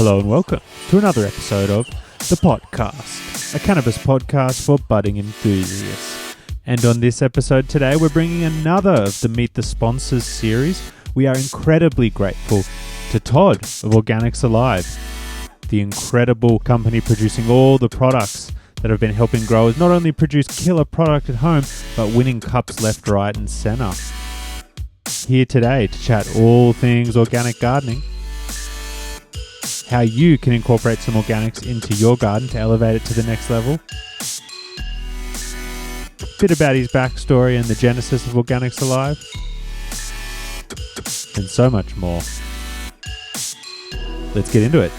Hello and welcome to another episode of The Podcast, a cannabis podcast for budding enthusiasts. And on this episode today, we're bringing another of the Meet the Sponsors series. We are incredibly grateful to Todd of Organics Alive, the incredible company producing all the products that have been helping growers not only produce killer product at home, but winning cups left, right, and center. Here today to chat all things organic gardening, how you can incorporate some organics into your garden to elevate it to the next level, a bit about his backstory and the genesis of Organics Alive, and so much more. Let's get into it.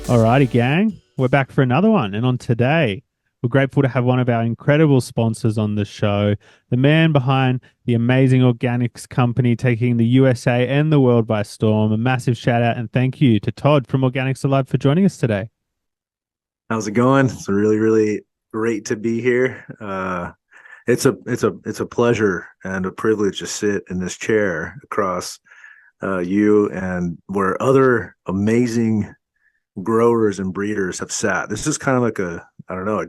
Alrighty, gang. We're back for another one. And on today, we're grateful to have one of our incredible sponsors on the show, the man behind the amazing organics company taking the USA and the world by storm. A massive shout out and thank you to Todd from Organics Alive for joining us today. How's it going? It's really great to be here. It's a pleasure and a privilege to sit in this chair across you and where other amazing growers and breeders have sat. This is kind of like a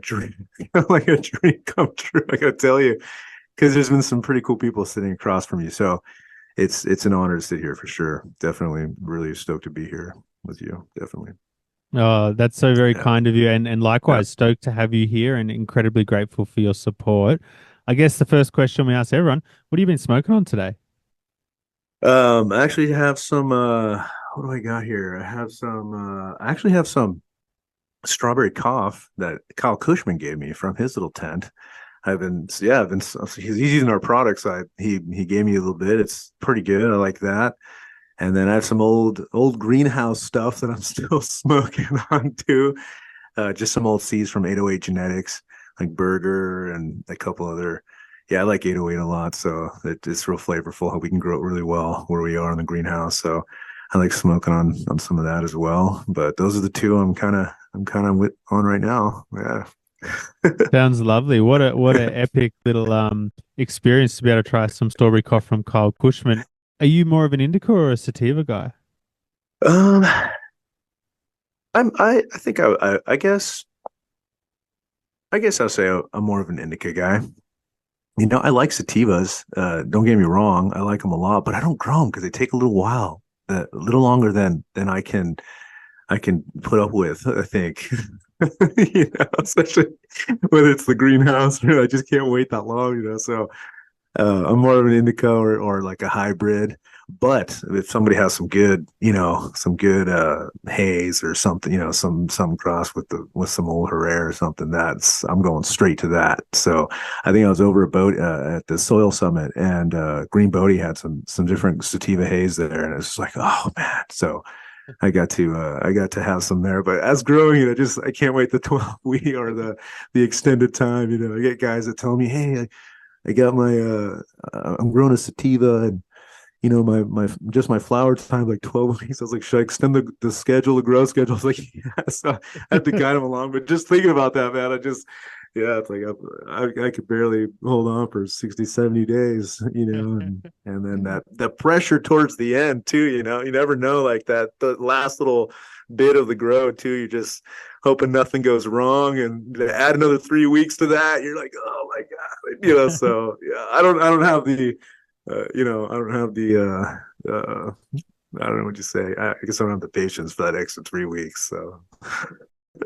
dream, like a dream come true. I gotta tell you, because there's been some pretty cool people sitting across from you. So it's an honor to sit here for sure. Definitely, really stoked to be here with you. Definitely. Oh, that's so very kind of you. And likewise, stoked to have you here and incredibly grateful for your support. I guess the first question we ask everyone, what have you been smoking on today? I actually have some what do I got here? I actually have some strawberry cough that Kyle Cushman gave me from his little tent. He's using our products. He gave me a little bit. It's pretty good. I like that. And then I have some old greenhouse stuff that I'm still smoking on too. Just some old seeds from 808 Genetics, like Burger and a couple other. Yeah, I like 808 a lot. So it's real flavorful. We can grow it really well where we are in the greenhouse. So I like smoking on some of that as well. But those are the two I'm kind of on right now. Yeah. Sounds lovely. What a epic little experience to be able to try some strawberry cough from Kyle Cushman. Are you more of an indica or a sativa guy? I guess I'll say I'm more of an indica guy. You know, I like sativas. Don't get me wrong, I like them a lot, but I don't grow them because they take a little while, a little longer than I can put up with, I think. You know, especially when it's the greenhouse. I just can't wait that long, you know. So I'm more of an indica or like a hybrid. But if somebody has some good haze or something, you know, some cross with some old Herrera or something, I'm going straight to that. So I think I was over at the Soil Summit, and Green Bodie had some different sativa haze there, and it's like, oh man. So I got to have some there. But as growing it, I can't wait the 12-week or the extended time. You know, I get guys that tell me, hey, I got I'm growing a sativa, and you know, my flower time like 12 weeks. I was like, should I extend the grow schedule? I was like, yeah. So I had to guide them along. But just thinking about that, man, it's like I could barely hold on for 60, 70 days, you know, and then that pressure towards the end too, you know, you never know, like the last little bit of the grow too, you're just hoping nothing goes wrong, and to add another 3 weeks to that, you're like, oh my God, you know. So yeah, I don't have the I don't know what you say. I guess I don't have the patience for that extra 3 weeks. So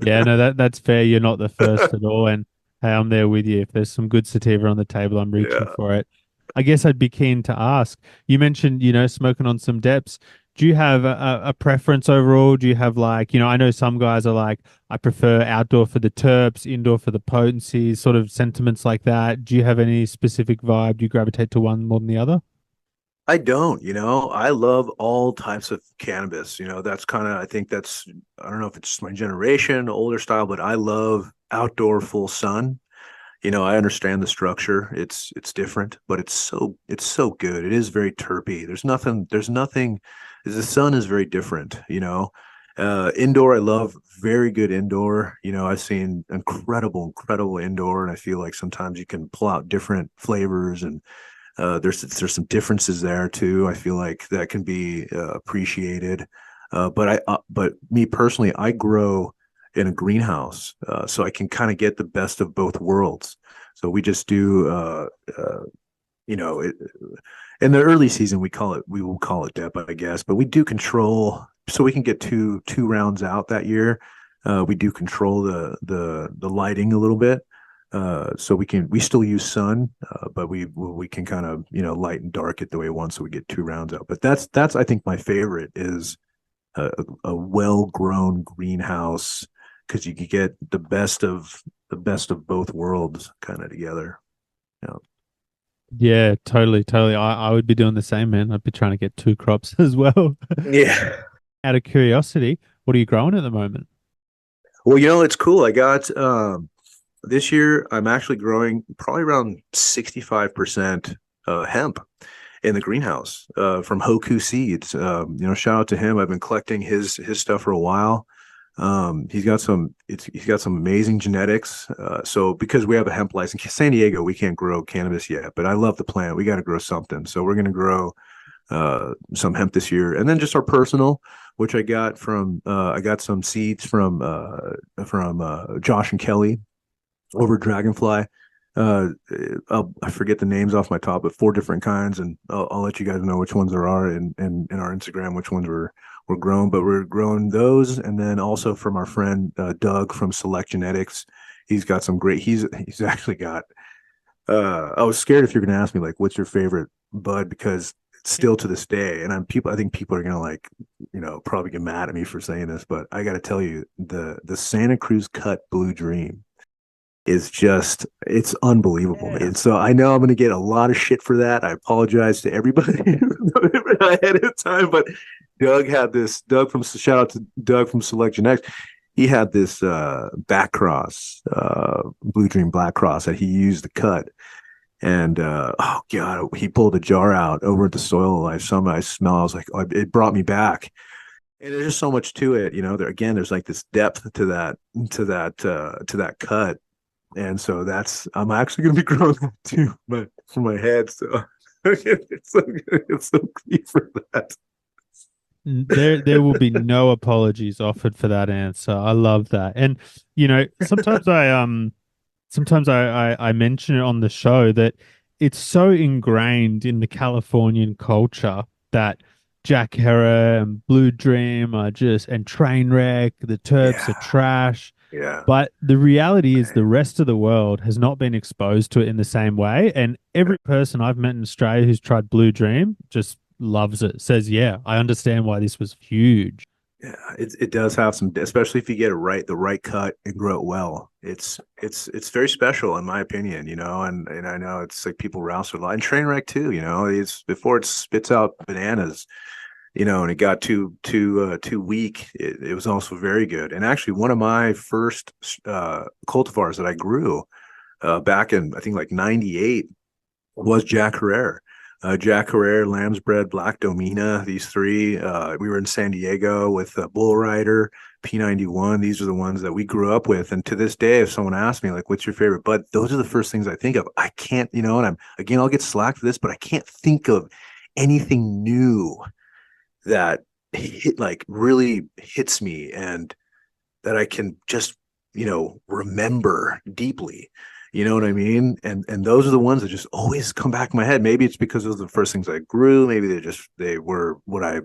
Yeah, no, that's fair. You're not the first at all. And hey, I'm there with you. If there's some good sativa on the table, I'm reaching for it. I guess I'd be keen to ask, you mentioned, you know, smoking on some depths. Do you have a preference overall? Do you have like, you know, I know some guys are like, I prefer outdoor for the terps, indoor for the potencies, sort of sentiments like that. Do you have any specific vibe? Do you gravitate to one more than the other? I don't, you know, I love all types of cannabis. You know, I don't know if it's just my generation, older style, but I love outdoor full sun. You know, I understand the structure. It's different, but it's so good. It is very terpy. There's nothing. The sun is very different. You know, indoor, I love very good indoor. You know, I've seen incredible indoor, and I feel like sometimes you can pull out different flavors, and there's some differences there too. I feel like that can be appreciated. But me personally, I grow in a greenhouse, so I can kind of get the best of both worlds. So we just do, you know, it, in the early season, we will call it dep, I guess, but we do control, so we can get two rounds out that year. We do control the lighting a little bit. So we still use sun, but we can kind of, light and dark it the way we want, so we get two rounds out. But that's I think my favorite is a well grown greenhouse, because you can get the best of both worlds kind of together. Yeah. Yeah, totally, totally. I would be doing the same, man. I'd be trying to get two crops as well. Yeah. Out of curiosity, what are you growing at the moment? Well, it's cool. I got this year I'm actually growing probably around 65% hemp in the greenhouse from Hoku Seeds. Shout out to him. I've been collecting his stuff for a while. He's got some amazing genetics. So because we have a hemp license, San Diego, we can't grow cannabis yet, but I love the plant. We got to grow something. So we're going to grow some hemp this year, and then just our personal, which I got some seeds from Josh and Kelly over Dragonfly. I forget the names off my top, but four different kinds, and I'll let you guys know which ones there are in our Instagram, which ones we're growing. But we're growing those, and then also from our friend Doug from Select Genetics. He's got some great. He's actually got. I was scared if you're going to ask me like, what's your favorite bud, because still to this day, and I think people are gonna like, probably get mad at me for saying this, but I got to tell you, the Santa Cruz Cut Blue Dream is just, it's unbelievable, man. So I know I'm gonna get a lot of shit for that. I apologize to everybody ahead of time, but Doug from, shout out to Doug from Select Genetics. He had this back cross, Blue Dream Black Cross, that he used to cut. And oh god, he pulled a jar out over at the Soil Life. Some I smell. I was like, oh, it brought me back. And there's just so much to it, there's like this depth to that cut, and so I'm actually going to be growing that too, but for my head. So it's so good. It's so great for that. There will be no apologies offered for that answer. I love that. And sometimes I mention it on the show that it's so ingrained in the Californian culture that Jack Herer and Blue Dream are just, and Trainwreck, the terps Yeah, are trash. yeah, But the reality is the rest of the world has not been exposed to it in the same way. And every person I've met in Australia who's tried Blue Dream just loves it, says, yeah, I understand why this was huge. yeah. It does have some, especially if you get it right, the right cut and grow it well. It's very special in my opinion, and I know it's like people rouse a lot, and Trainwreck too. It's before it spits out bananas, and it got too weak. It was also very good. And actually, one of my first cultivars that I grew back in, I think, like '98 was Jack Herrera. Jack Herrera, Lamb's Bread, Black Domina, these three. We were in San Diego with Bull Rider, P91. These are the ones that we grew up with. And to this day, if someone asks me, like, what's your favorite bud? Those are the first things I think of. I can't, and I'll get slack for this, but I can't think of anything new that really hits me, and that I can just, remember deeply. You know what I mean? And those are the ones that just always come back in my head. Maybe it's because those are the first things I grew. Maybe they were what I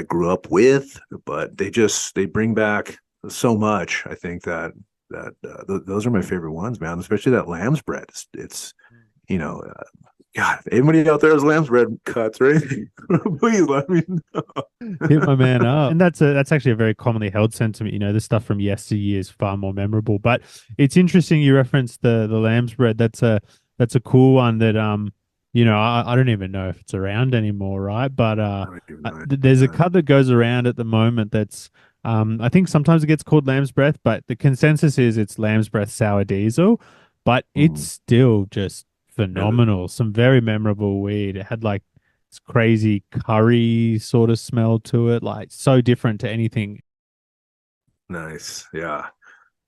grew up with, but they bring back so much. I think those are my favorite ones, man. Especially that lamb's bread. It's you know, God, if anybody out there has lamb's bread cuts, right? Please let me know. Hit my man up. And that's actually a very commonly held sentiment. This stuff from yesteryear is far more memorable. But it's interesting you referenced the lamb's bread. That's a cool one that I don't even know if it's around anymore, right? But there's a cut that goes around at the moment that's I think sometimes it gets called lamb's breath, but the consensus is it's lamb's breath sour diesel, but it's Mm. still just phenomenal. Some very memorable weed. It had like this crazy curry sort of smell to it, like so different to anything. Nice. Yeah.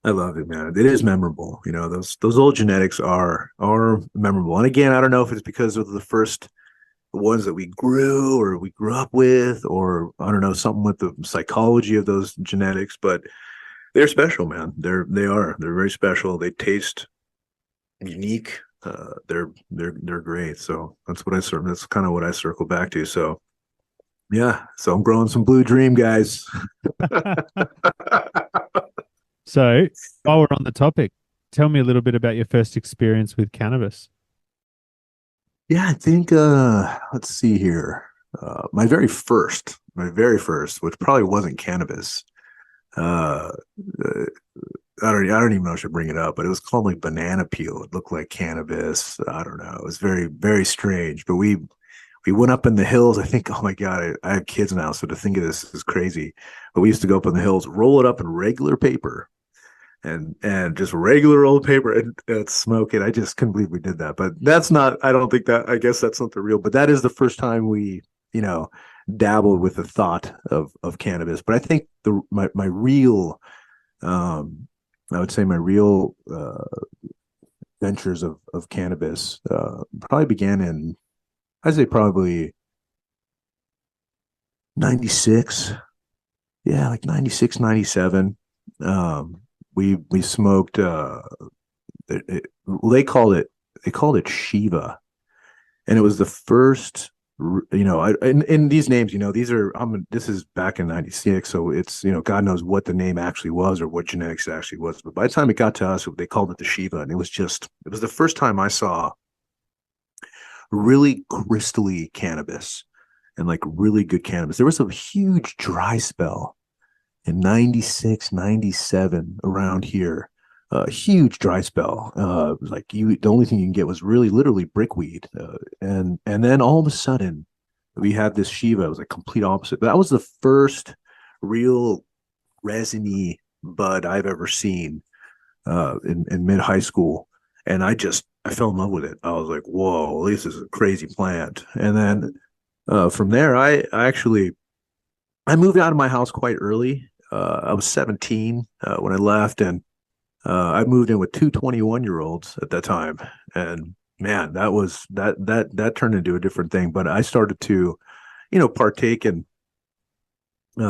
I love it, man. It is memorable. Those old genetics are memorable. And again, I don't know if it's because of the first ones that we grew or we grew up with, or I don't know, something with the psychology of those genetics. But they're special, man. They're very special. They taste unique. They're great. So that's kind of what I circle back to. So yeah, so I'm growing some Blue Dream, guys. So, while we're on the topic, tell me a little bit about your first experience with cannabis. Yeah, I think let's see here. My very first, which probably wasn't cannabis. Uh, uh, I don't even know if I should bring it up, but it was called like banana peel. It looked like cannabis. I don't know. It was very, very strange. But we went up in the hills. I think, oh my God, I have kids now, so to think of this is crazy. But we used to go up in the hills, roll it up in regular paper, and just regular old paper and smoke it. I just couldn't believe we did that. But that's not. I don't think that. I guess that's not the real. But that is the first time we, you know, dabbled with the thought of cannabis. But I think my real, I would say my real ventures of cannabis probably began in, I'd say probably 96. Yeah, like 96, 97. We smoked well, they called it Shiva, and it was the first. In these names, these are. This is back in '96, so it's God knows what the name actually was or what genetics it actually was. But by the time it got to us, they called it the Shiva, and it was the first time I saw really crystally cannabis and like really good cannabis. There was a huge dry spell in 96, 97 around here. A huge dry spell. Like the only thing you can get was really literally brickweed. And then all of a sudden we had this Shiva. It was like complete opposite. That was the first real resiny bud I've ever seen in mid high school. And I fell in love with it. I was like, whoa, this is a crazy plant. And then from there, I moved out of my house quite early. I was 17 when I left, and I moved in with two 21-year olds at that time. And man, that turned into a different thing. But I started to, partake in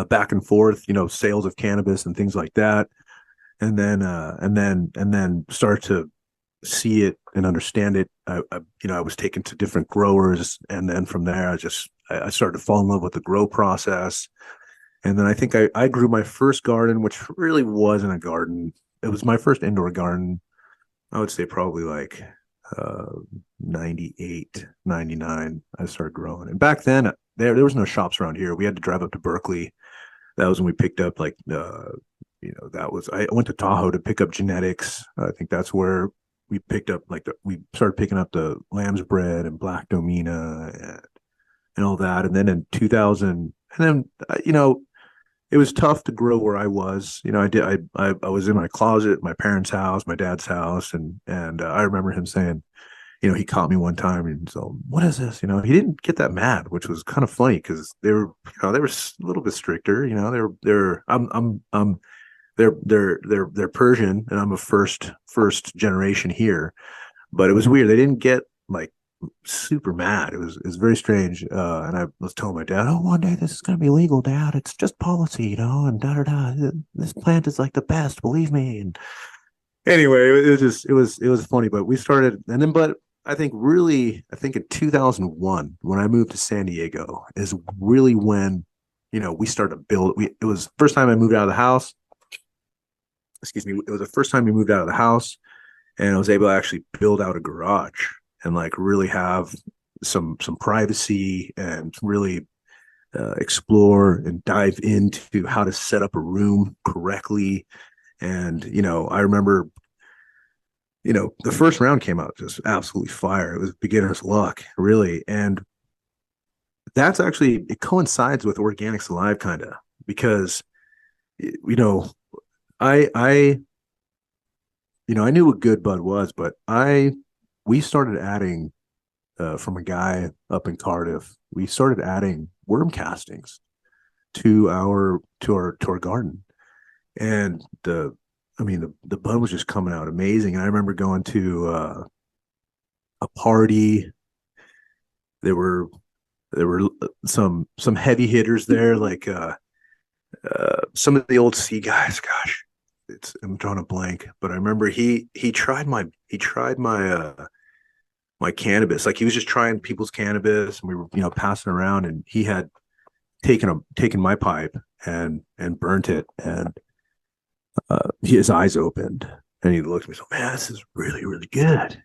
back and forth, sales of cannabis and things like that. And then start to see it and understand it. I was taken to different growers, and then from there, I started to fall in love with the grow process. And then I think I grew my first garden, which really wasn't a garden. It was my first indoor garden. I would say probably like uh, 98, 99. I started growing. And back then, there was no shops around here. We had to drive up to Berkeley. That was when we picked up I went to Tahoe to pick up genetics. I think that's where we picked up we started picking up the lamb's bread and black domina and all that. And then in 2000, and then it was tough to grow where I was. I was in my closet, my parents' house, my dad's house, and I remember him saying, he caught me one time and so, what is this? He didn't get that mad, which was kind of funny because they were a little bit stricter. They're Persian and I'm a first generation here, but it was weird. They didn't get like super mad. It was very strange. And I was telling my dad, "Oh, one day this is going to be legal, Dad. It's just policy, and da da da. This plant is like the best, believe me." And anyway, it was funny. But we started, and then but I think in 2001 when I moved to San Diego is really when we started to build. It was the first time I moved out of the house. Excuse me. It was the first time we moved out of the house, and I was able to actually build out a garage and like really have some privacy and really explore and dive into how to set up a room correctly. And I remember the first round came out just absolutely fire. It was beginner's luck, really. And it coincides with Organics Alive, kind of, because I I knew what good bud was, but we started adding from a guy up in Cardiff. We started adding worm castings to our garden, and the bud was just coming out amazing. And I remember going to a party. There were there were some heavy hitters there, like some of the old C guys. Gosh, I'm drawing a blank, but I remember he tried my my cannabis. Like he was just trying people's cannabis, and we were passing around, and he had taken my pipe and burnt it, and his eyes opened, and he looked at me, so man, this is really really good.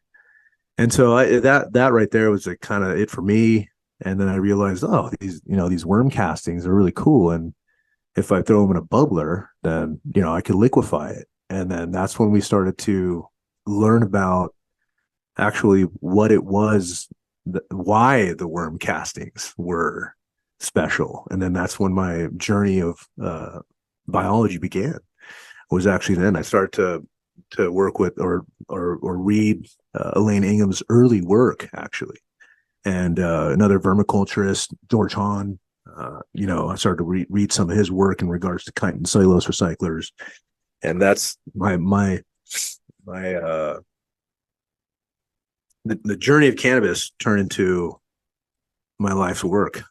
And so that right there was like kind of it for me. And then I realized, oh, these worm castings are really cool, and if I throw them in a bubbler, then I could liquefy it. And then that's when we started to learn about actually what it was, why the worm castings were special. And then that's when my journey of biology began. Was actually then I started to work with or read Elaine Ingham's early work actually, and another vermiculturist, George Hahn. I started to read some of his work in regards to chitin cellulose recyclers, and that's my the journey of cannabis turned into my life's work.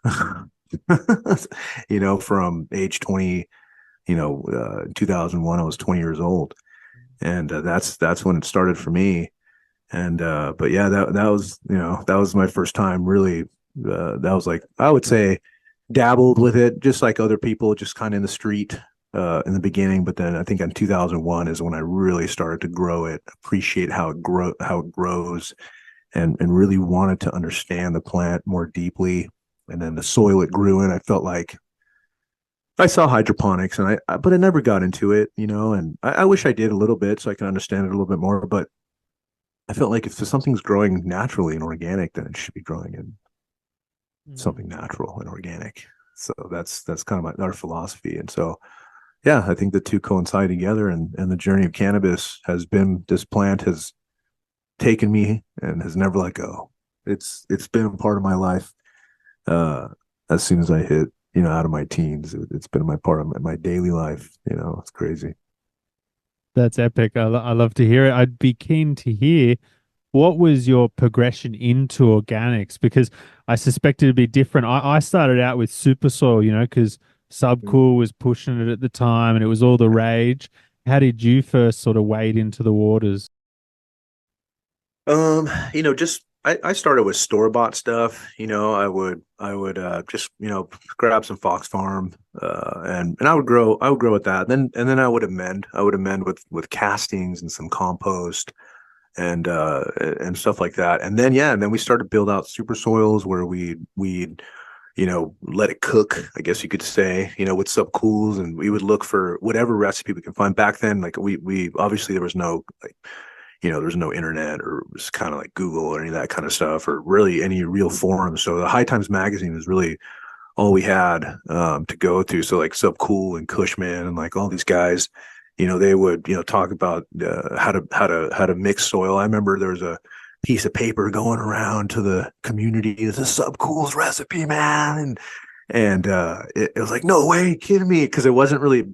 From age 20, 2001, I was 20 years old, and that's when it started for me. And but yeah, that was my first time really. That was like, I would say, dabbled with it just like other people, just kind of in the street in the beginning. But then I think in 2001 is when I really started to grow it, appreciate how it grows, and really wanted to understand the plant more deeply. And then the soil it grew in, I felt like I saw hydroponics, and but I never got into it, and I wish I did a little bit so I can understand it a little bit more. But I felt like if something's growing naturally and organic, then it should be growing in Mm. something natural and organic. So that's kind of our philosophy. And so yeah, I think the two coincide together, and the journey of cannabis has been, this plant has taken me and has never let go. It's been a part of my life. Uh as soon as I hit, out of my teens, it's been my part of my daily life. It's crazy. That's epic. I love to hear it. I'd be keen to hear what was your progression into organics, because I suspect it'd be different. I started out with super soil, because Subcool was pushing it at the time and it was all the rage. How did you first sort of wade into the waters? Just I started with store bought stuff. I would just grab some Fox Farm, and I would grow with that. And then I would amend with castings and some compost and stuff like that. And then we started to build out super soils where we'd let it cook, I guess you could say, with subcools, and we would look for whatever recipe we can find. Back then, like we obviously there was no like there's no internet, or it was kind of like Google or any of that kind of stuff, or really any real forums. So the High Times magazine was really all we had to go to. So like Subcool and Cushman and like all these guys, they would talk about how to mix soil. I remember there was a piece of paper going around to the community. It's a Subcool's recipe, man, and it was like, no way, kidding me, because it wasn't really,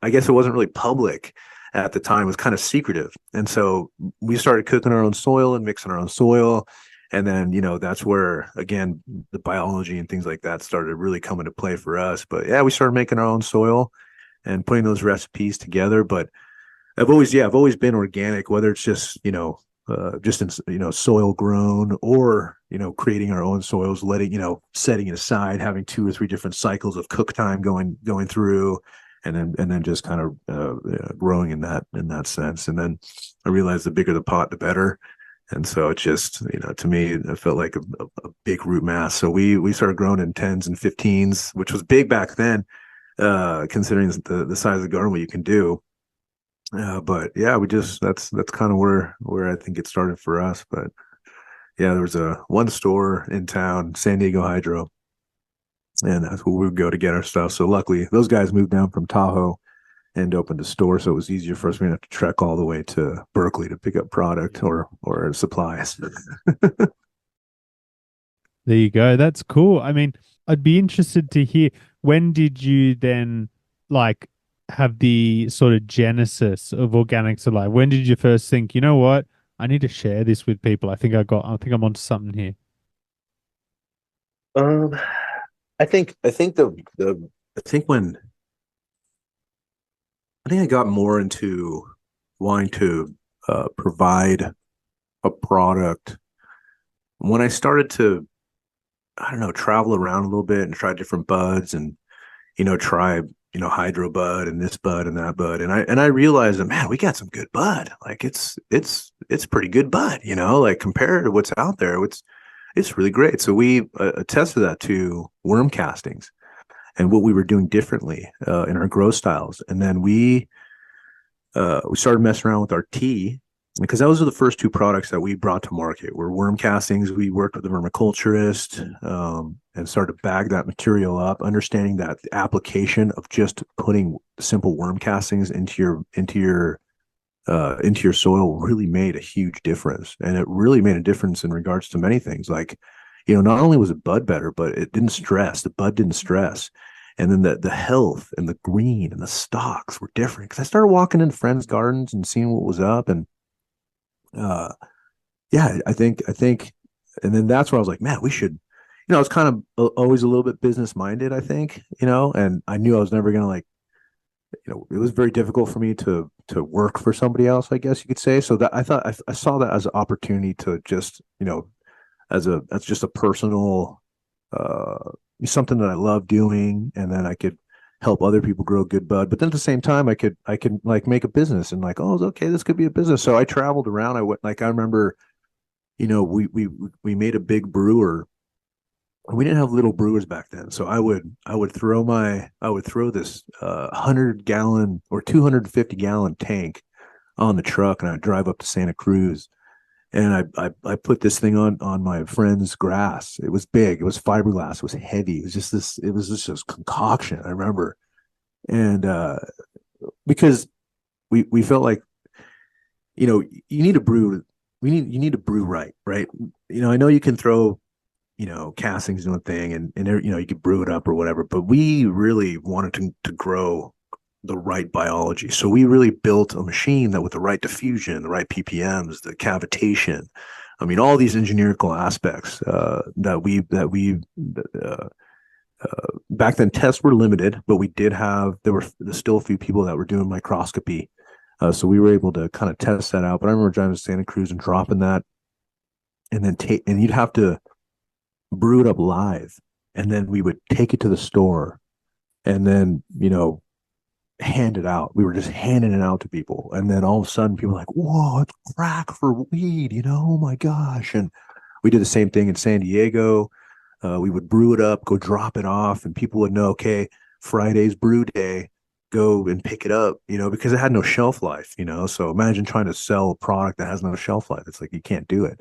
I guess it wasn't really public at the time. It was kind of secretive. And so we started cooking our own soil and mixing our own soil. And then, that's where, again, the biology and things like that started really coming to play for us. But yeah, we started making our own soil and putting those recipes together. But I've always been organic, whether it's just in, soil grown, or, creating our own soils, setting it aside, having 2 or 3 different cycles of cook time going through, and then just kind of growing in that sense. And then I realized the bigger the pot, the better. And so it just, to me, it felt like a big root mass. So we started growing in 10s and 15s, which was big back then, considering the size of the garden, what you can do. But yeah, that's kind of where I think it started for us. But yeah, there was a one store in town, San Diego Hydro, and that's where we would go to get our stuff. So luckily, those guys moved down from Tahoe and opened a store, so it was easier for us. We didn't have to trek all the way to Berkeley to pick up product or supplies. There you go. That's cool. I mean, I'd be interested to hear, when did you then like have the sort of genesis of organics alive? When did you first think, you know what? I need to share this with people. I think I'm onto something here. Um, I think I think when I think I got more into wanting to provide a product when I started to, I don't know, travel around a little bit and try different buds and, try, hydro bud and this bud and that bud. And I realized that, man, we got some good bud. Like it's pretty good bud, like compared to what's out there, it's really great. So we attested that to worm castings and what we were doing differently in our grow styles. And then we started messing around with our tea because those are the first two products that we brought to market were worm castings. We worked with a vermiculturist and started to bag that material up, understanding that the application of just putting simple worm castings into your soil really made a huge difference, and it really made a difference in regards to many things. Like, not only was it bud better, but it didn't stress. The bud didn't stress, and then the health and the green and the stalks were different. Because I started walking into friends' gardens and seeing what was up, and uh, yeah, I think, and then that's where I was like, man, we should. I was kind of always a little bit business minded. I think, and I knew I was never gonna like it was very difficult for me to work for somebody else, I guess you could say. So that I thought I saw that as an opportunity to just, as just a personal uh something that I love doing, and then I could help other people grow good bud. But then at the same time, I could like make a business and like, oh, okay, this could be a business. So I traveled around. I went like I remember, we made a big brewer. We didn't have little brewers back then, so I would throw this 100 gallon or 250 gallon tank on the truck, and I'd drive up to Santa Cruz, and I put this thing on my friend's grass. It was big, it was fiberglass, it was heavy, it was just this concoction. I remember, and because we felt like you need to brew. You need to brew right. I know you can throw castings doing thing and you could brew it up or whatever, but we really wanted to grow the right biology. So we really built a machine that with the right diffusion, the right ppms, the cavitation, I mean, all these engineerical aspects uh, back then tests were limited, but we did have there's still a few people that were doing microscopy, so we were able to kind of test that out. But I remember driving to Santa Cruz and dropping that, and then take and you'd have to brew it up live, and then we would take it to the store, and then hand it out. We were just handing it out to people, and then all of a sudden people were like, whoa, it's crack for weed, oh my gosh. And we did the same thing in San Diego. We would brew it up, go drop it off, and people would know, okay, Friday's brew day, go and pick it up, because it had no shelf life. So imagine trying to sell a product that has no shelf life. It's like you can't do it.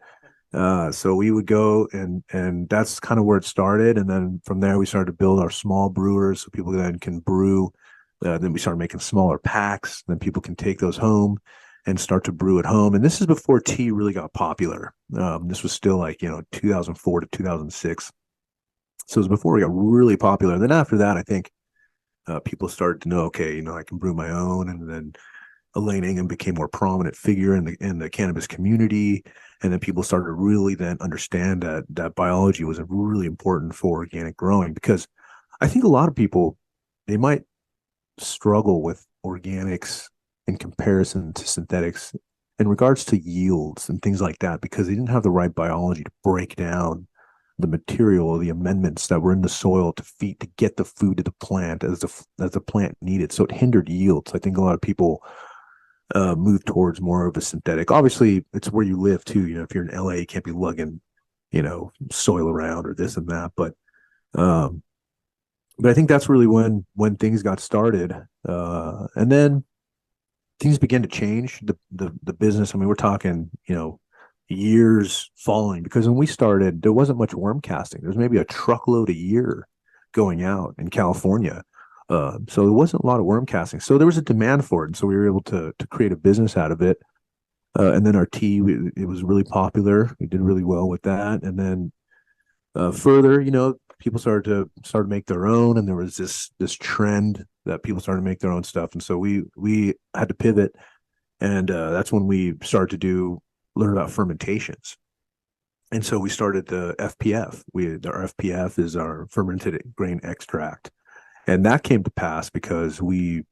So we would go, and that's kind of where it started. And then from there, we started to build our small brewers so people then can brew. Then we started making smaller packs. Then people can take those home and start to brew at home. And this is before tea really got popular. This was still like, 2004 to 2006. So it was before it got really popular. And then after that, I think people started to know, okay, I can brew my own. And then Elaine Ingham became more prominent figure in the cannabis community, and then people started to really then understand that biology was really important for organic growing. Because I think a lot of people, they might struggle with organics in comparison to synthetics in regards to yields and things like that, because they didn't have the right biology to break down the material or the amendments that were in the soil to get the food to the plant as the plant needed. So it hindered yields. I think a lot of people move towards more of a synthetic. Obviously, it's where you live too. If you're in LA, you can't be lugging, soil around or this and that. Um, but I think that's really when things got started, and then things began to change. The business. I mean, we're talking, years following, because when we started, there wasn't much worm casting. There's maybe a truckload a year going out in California. So there wasn't a lot of worm casting. So there was a demand for it. And so we were able to create a business out of it. And then our tea, it was really popular. We did really well with that. And then further, people started to make their own, and there was this trend that people started to make their own stuff. And so we had to pivot, and that's when we started to learn about fermentations. And so we started the FPF. Our FPF is our fermented grain extract, and that came to pass because we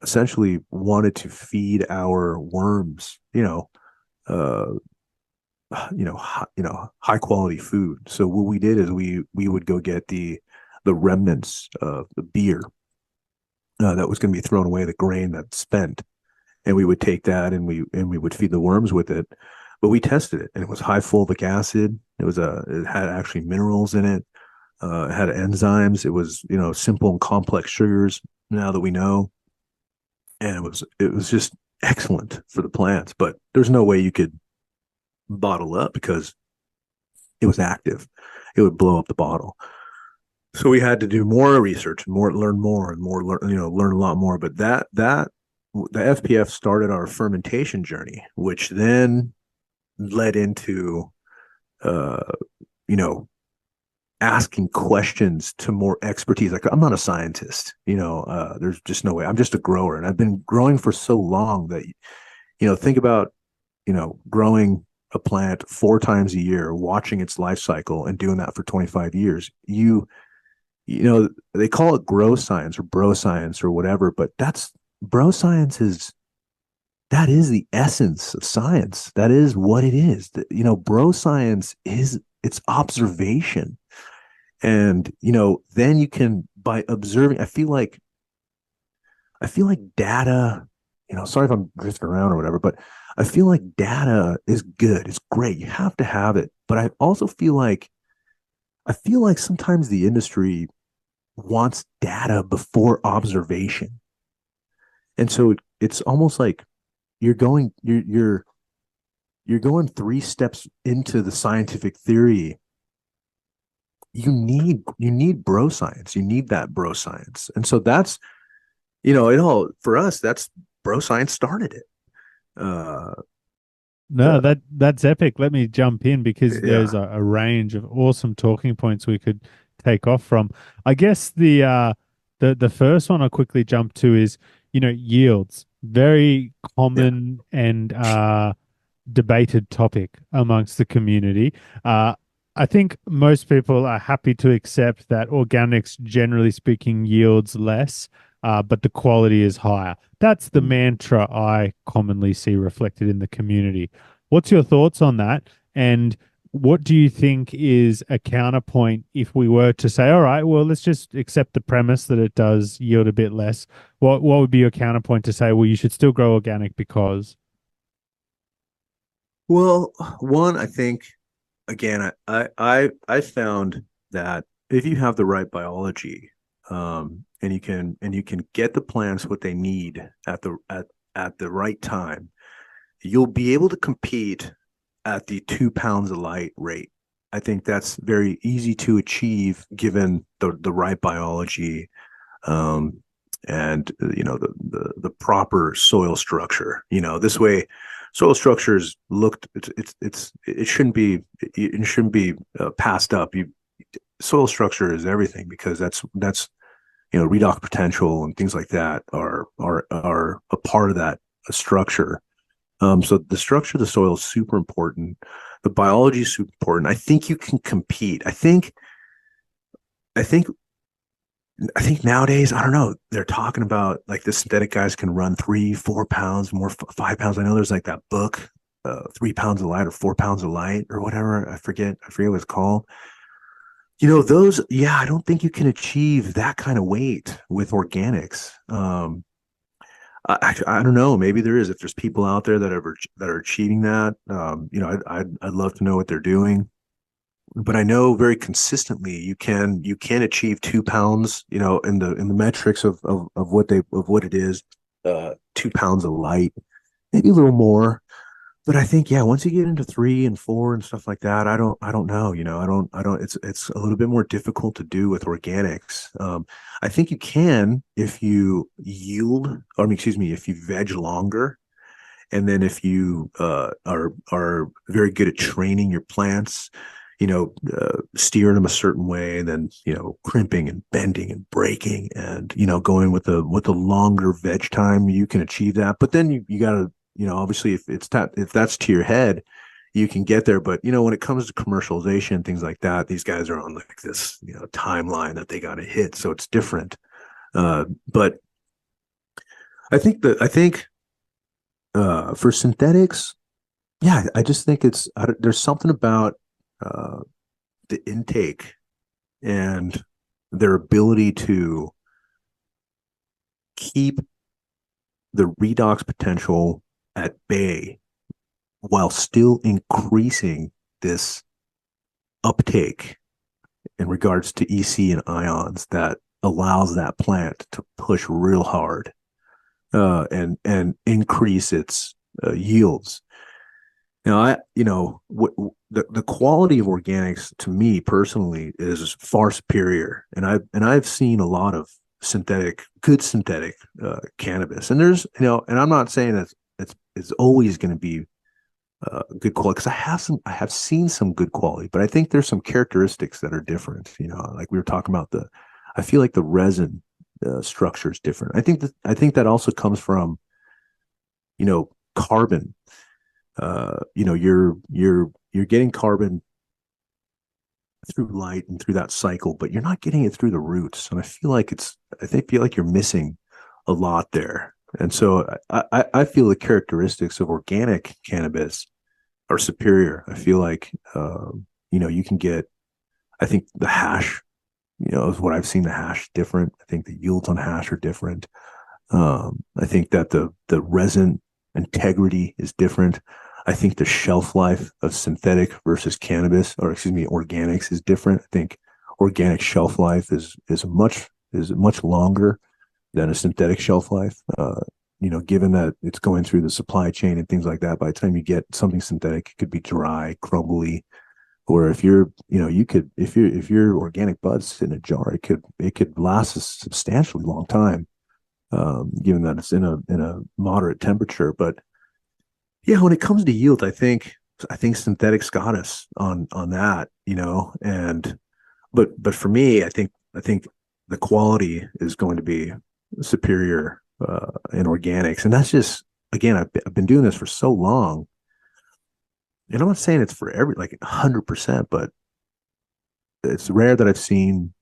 essentially wanted to feed our worms, uh, high quality food. So what we did is we would go get the remnants of the beer that was going to be thrown away, the grain that's spent, and we would take that and we would feed the worms with it. But we tested it, and it was high fulvic acid. It had actually minerals in it. It had enzymes. It was simple and complex sugars. Now that we know, and it was just excellent for the plants. But there's no way you could bottle up because it was active. It would blow up the bottle. So we had to do more research and learn more and more, learn a lot more. But the FPF started our fermentation journey, which then led into, uh, you know, asking questions to more expertise. Like, I'm not a scientist, there's just no way. I'm just a grower, and I've been growing for so long that, think about, growing a plant 4 times a year, watching its life cycle, and doing that for 25 years. They call it grow science or bro science or whatever, but that's bro science that is the essence of science. That is what it is. Bro science is it's observation. And, then you can, by observing, I feel like data, sorry if I'm drifting around or whatever, but I feel like data is good. It's great. You have to have it. But I also feel like sometimes the industry wants data before observation. And so it's almost like you're going 3 steps into the scientific theory. You need bro science. You need that bro science. And so that's, it all for us, that's bro science started it. Uh No, that's epic. Let me jump in because there's yeah. a range of awesome talking points we could take off from. I guess the first one I'll quickly jump to is, yields. Very Yeah. common and debated topic amongst the community. Uh, I think most people are happy to accept that organics, generally speaking, yields less, but the quality is higher. That's the Mm. mantra I commonly see reflected in the community. What's your thoughts on that? And what do you think is a counterpoint if we were to say, all right, well, let's just accept the premise that it does yield a bit less. What would be your counterpoint to say, well, you should still grow organic because? Well, one, I think, again, I found that if you have the right biology, and you can get the plants what they need at the right time, you'll be able to compete at the 2 pounds a light rate. I think that's very easy to achieve given the right biology, um, and the proper soil structure. This way, soil structures looked it shouldn't be passed up. Soil structure is everything because that's redox potential and things like that are a part of that structure. So the structure of the soil is super important. The biology is super important. I think you can compete. I think I think nowadays, I don't know, they're talking about like the synthetic guys can run 3, 4 pounds, more 5 pounds. I know there's like that book, 3 pounds of light or 4 pounds of light or whatever. I forget what it's called. Those, yeah, I don't think you can achieve that kind of weight with organics. I don't know. Maybe there is. If there's people out there that are achieving that, I'd love to know what they're doing. But I know very consistently you can achieve 2 pounds, in the metrics of what it is, 2 pounds of light, maybe a little more. But I think, yeah, once you get into 3 and 4 and stuff like that, I don't know, it's a little bit more difficult to do with organics. I think you can if you yield, or I mean, excuse me, if you veg longer, and then if you are very good at training your plants, steering them a certain way, and then crimping and bending and breaking, and going with a longer veg time, you can achieve that. But then you got to, obviously, if that's to your head, you can get there. But when it comes to commercialization, things like that, these guys are on like this, timeline that they got to hit. So it's different. But I think for synthetics, yeah, I just think there's something about uh, the intake and their ability to keep the redox potential at bay while still increasing this uptake in regards to EC and ions that allows that plant to push real hard and increase its yields. Now, the quality of organics to me personally is far superior, and I've seen a lot of good synthetic cannabis, and and I'm not saying that it's always going to be good quality, because I have seen some good quality, but I think there's some characteristics that are different. Like we were talking about I feel like the resin structure is different. I think that also comes from carbon. You're getting carbon through light and through that cycle, but you're not getting it through the roots. And I feel like you're missing a lot there. And so I feel the characteristics of organic cannabis are superior. I feel like you can get. I think the hash, is what I've seen. The hash is different. I think the yields on hash are different. I think that the resin integrity is different. I think the shelf life of synthetic versus cannabis, or excuse me, organics, is different. I think organic shelf life is much longer than a synthetic shelf life. Given that it's going through the supply chain and things like that, by the time you get something synthetic, it could be dry, crumbly. Or if if your organic buds sit in a jar, it could last a substantially long time, given that it's in a moderate temperature. But yeah, when it comes to yield, I think synthetics got us on that, and but for me, I think the quality is going to be superior in organics, and that's just, again, I've been doing this for so long, and I'm not saying it's for every, like, 100%, but it's rare that I've seen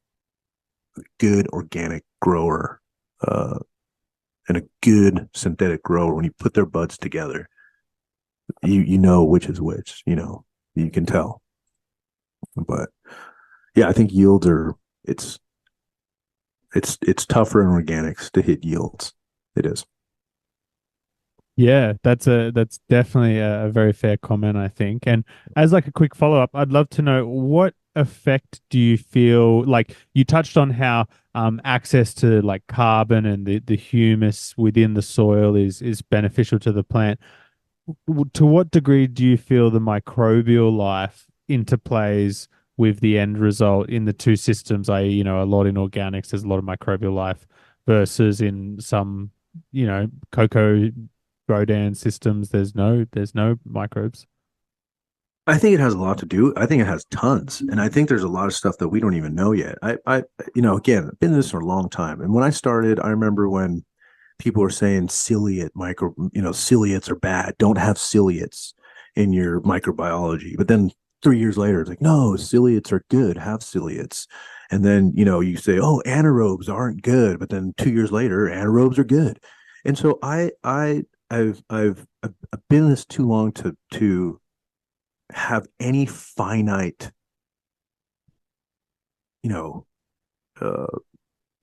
a good organic grower and a good synthetic grower, when you put their buds together, you know which is which. You can tell. But yeah, I think yields are it's tougher in organics to hit yields. It is. Yeah, that's definitely a very fair comment, I think. And as like a quick follow-up, I'd love to know, what effect do you feel, like you touched on how access to like carbon and the humus within the soil is beneficial to the plant. To what degree do you feel the microbial life interplays with the end result in the two systems, i.e., a lot in organics, there's a lot of microbial life versus in some, cocoa Rodan systems, there's no microbes. I think it has a lot to do. I think it has tons, and I think there's a lot of stuff that we don't even know yet. Again, I've been in this for a long time, and when I started, I remember when people were saying ciliates are bad. Don't have ciliates in your microbiology. But then 3 years later, it's like, no, ciliates are good. Have ciliates. And then, you say, oh, anaerobes aren't good. But then 2 years later, anaerobes are good. And so I've been in this too long to have any finite, you know, uh,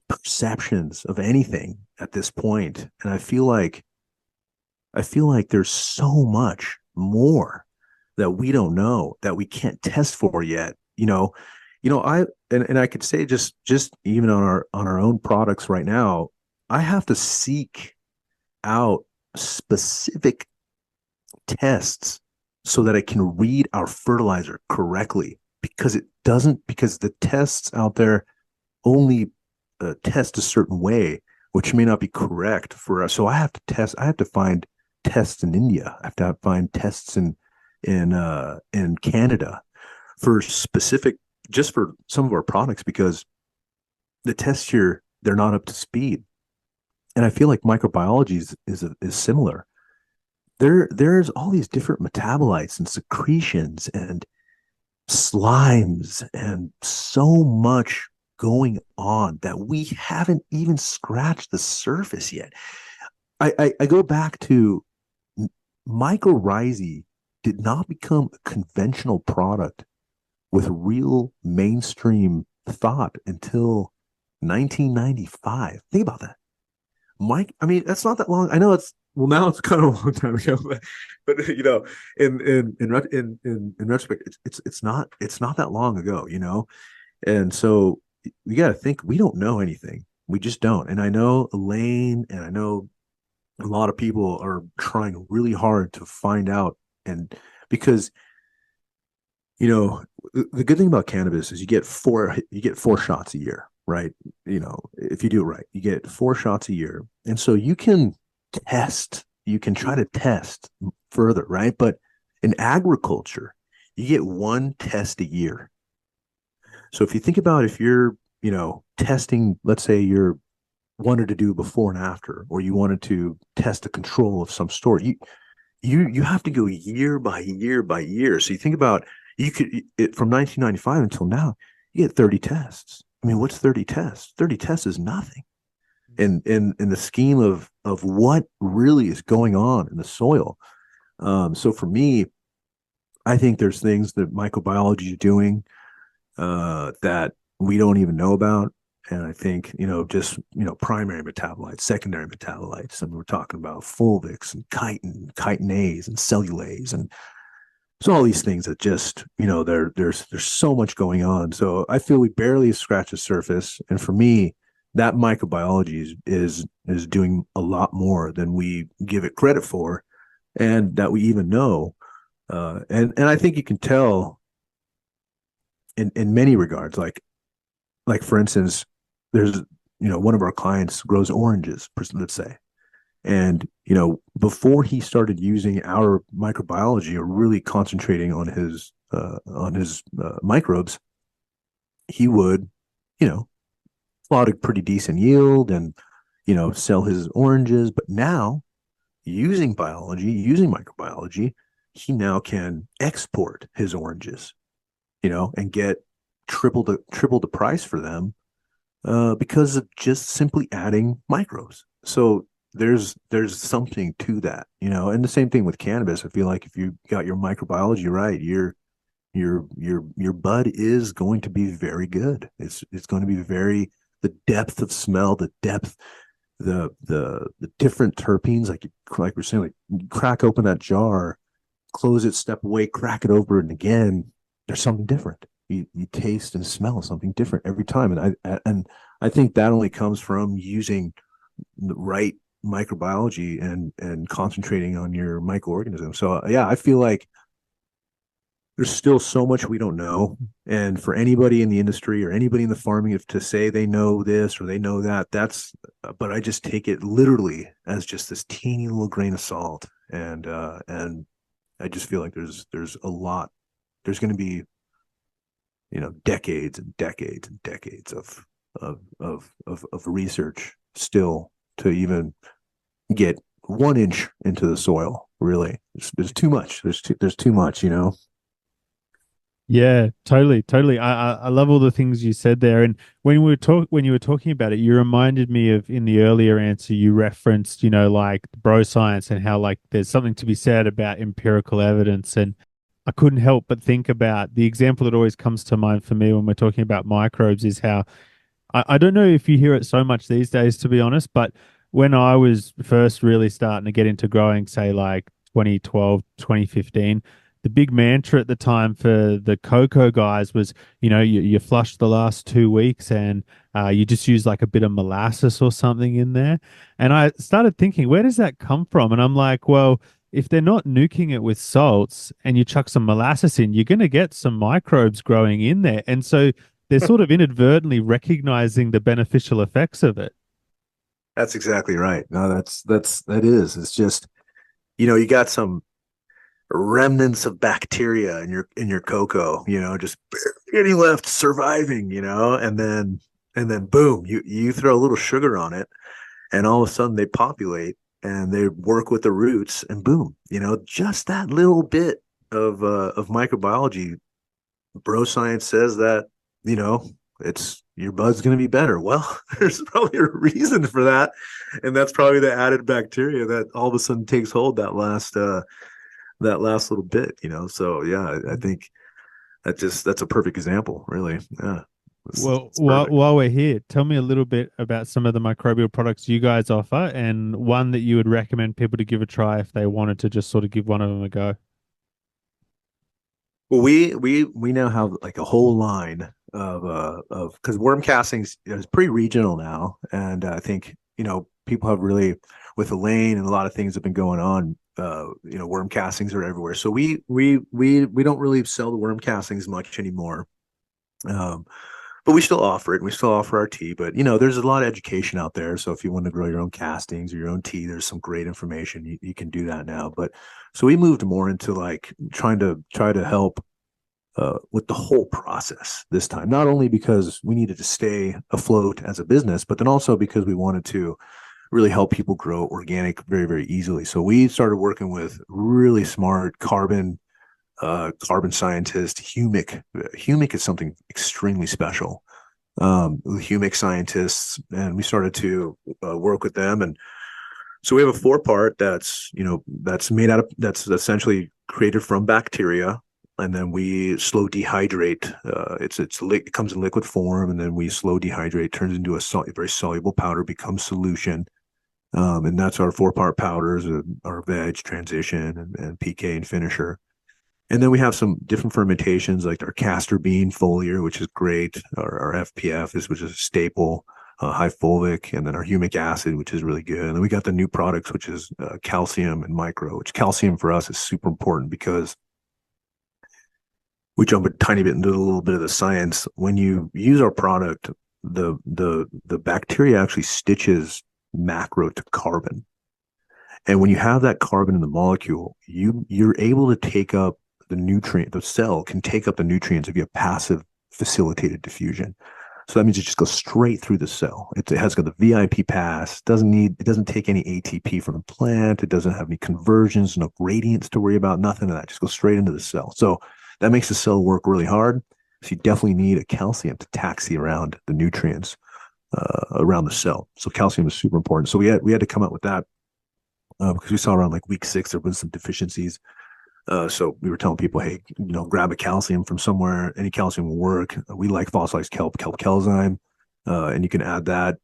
perceptions of anything at this point. And I feel like there's so much more that we don't know, that we can't test for yet. I could say, just even on our own products right now, I have to seek out specific tests so that I can read our fertilizer correctly, because the tests out there only test a certain way, which may not be correct for us. So I have to find tests in India. I have to find tests in Canada for specific, just for some of our products, because the tests here, they're not up to speed. And I feel like microbiology is similar. there's all these different metabolites and secretions and slimes and so much going on that we haven't even scratched the surface yet. I go back to mycorrhizae did not become a conventional product with real mainstream thought until 1995. Think about that. Mike, I mean, that's not that long. I know it's well now it's kind of a long time ago, but you know, in retrospect, it's not that long ago, you know, and so you got to think we don't know anything. We just don't. And I know Elaine and I know a lot of people are trying really hard to find out, and because you know the good thing about cannabis is you get four shots a year, right? You know, if you do it right, you get four shots a year, and so you can try to test further, right? But in agriculture, you get one test a year. So if you think about if you're testing, let's say you're wanted to do before and after, or you wanted to test a control of some sort, you have to go year by year by year. So you think about you could from 1995 until now, you get 30 tests. I mean, what's 30 tests? 30 tests is nothing in the scheme of what really is going on in the soil. So for me, I think there's things that microbiology is doing that we don't even know about. And I think, just, primary metabolites, secondary metabolites. And we're talking about fulvics and chitinase and cellulase. And so all these things that just, there's so much going on. So I feel we barely scratch the surface. And for me, that microbiology is doing a lot more than we give it credit for and that we even know. And I think you can tell in many regards, like for instance, there's one of our clients grows oranges, let's say, and before he started using our microbiology or really concentrating on his microbes, he would plot a pretty decent yield and sell his oranges. But now using microbiology, he now can export his oranges, and get triple the price for them because of just simply adding microbes. So there's something to that, and the same thing with cannabis. I feel like if you got your microbiology right, your bud is going to be very good. It's going to be very the depth of smell, the depth, the different terpenes, like we're saying, like you crack open that jar, close it, step away, crack it over, and again, there's something different. You taste and smell something different every time, and I think that only comes from using the right microbiology and concentrating on your microorganisms. So yeah, I feel like there's still so much we don't know, and for anybody in the industry or anybody in the farming, if to say they know this or they know that, that's but I just take it literally as just this teeny little grain of salt, and I just feel like there's a lot. There's going to be decades and decades and decades of research still to even get 1 inch into the soil. Really, there's too much. There's too much. Yeah, totally, totally. I love all the things you said there. And when you were talking about it, you reminded me of in the earlier answer you referenced, like bro science and how like there's something to be said about empirical evidence. And I couldn't help but think about the example that always comes to mind for me when we're talking about microbes is how I don't know if you hear it so much these days, to be honest, but when I was first really starting to get into growing, say like 2012, 2015, the big mantra at the time for the cocoa guys was, you flush the last 2 weeks and you just use like a bit of molasses or something in there. And I started thinking, where does that come from? And I'm like, well, if they're not nuking it with salts and you chuck some molasses in, you're going to get some microbes growing in there. And so they're sort of inadvertently recognizing the beneficial effects of it. That's exactly right. No, that is. It's just you got some remnants of bacteria in your cocoa, just getting left surviving, and then boom, you throw a little sugar on it, and all of a sudden they populate, and they work with the roots, and boom, just that little bit of microbiology. Bro science says that, you know, it's your bud's going to be better. Well, there's probably a reason for that, and that's probably the added bacteria that all of a sudden takes hold that last little bit. So yeah, I think that's a perfect example, really. Yeah, Well, it's while, perfect. while we're here, tell me a little bit about some of the microbial products you guys offer and one that you would recommend people to give a try if they wanted to just sort of give one of them a go. Well, we now have like a whole line of because worm castings is pretty regional now, and I think people have really, with the lane and a lot of things have been going on. Worm castings are everywhere, so we don't really sell the worm castings much anymore. Um, but we still offer it. And we still offer our tea, but there's a lot of education out there. So if you want to grow your own castings or your own tea, there's some great information. You can do that now. But so we moved more into like try to help with the whole process this time, not only because we needed to stay afloat as a business, but then also because we wanted to really help people grow organic very, very easily. So we started working with really smart carbon scientist, humic. Humic is something extremely special. Humic scientists, and we started to work with them. And so we have a four part that's made out of that's essentially created from bacteria, and then we slow dehydrate. It comes in liquid form, and then we slow dehydrate, turns into a very soluble powder, becomes solution. And that's our four-part powders, our veg transition and PK and finisher. And then we have some different fermentations like our castor bean foliar, which is great. Our FPF which is a staple, high fulvic, and then our humic acid, which is really good. And then we got the new products, which is calcium and micro, which calcium for us is super important because we jump a tiny bit into a little bit of the science. When you use our product, the bacteria actually stitches macro to carbon. And when you have that carbon in the molecule, you're able to take up the nutrient. The cell can take up the nutrients if you have passive facilitated diffusion. So that means it just goes straight through the cell. It has got the VIP pass. It doesn't take any ATP from the plant. It doesn't have any conversions, no gradients to worry about, nothing of that. Just goes straight into the cell. So that makes the cell work really hard. So you definitely need a calcium to taxi around the nutrients around the cell. So calcium is super important. So we had to come up with that because we saw around like week 6 there was some deficiencies. So we were telling people, hey, grab a calcium from somewhere. Any calcium will work. We like fossilized kelp calzyme, and you can add that.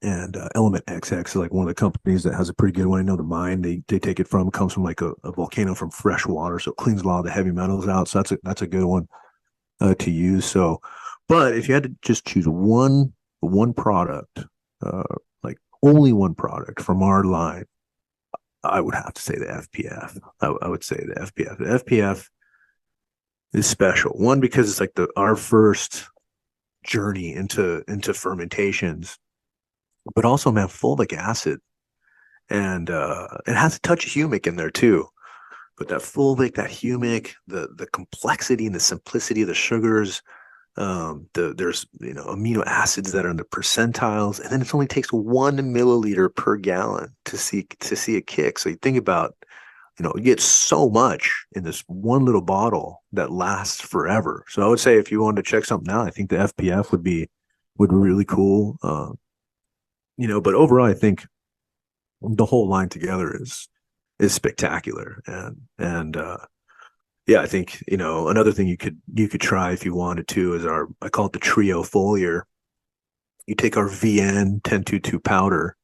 And Element XX is like one of the companies that has a pretty good one. I know the mine they take it from comes from like a volcano from fresh water, so it cleans a lot of the heavy metals out. So that's a good one to use. So, but if you had to just choose one product, uh, like only one product from our line, I would have to say the FPF. I would say the FPF. The FPF is special. One, because it's like our first journey into fermentations, but also, man, fulvic acid, and it has a touch of humic in there too. But that fulvic, that humic, the complexity and the simplicity of the sugars, there's amino acids that are in the percentiles, and then it only takes 1 milliliter per gallon to see a kick. So you think about, you get so much in this one little bottle that lasts forever. So I would say if you wanted to check something out, I think the FPF would be really cool. But overall, I think the whole line together is spectacular, and yeah, I think another thing you could try if you wanted to is I call it the trio foliar. You take our VN 1022 powder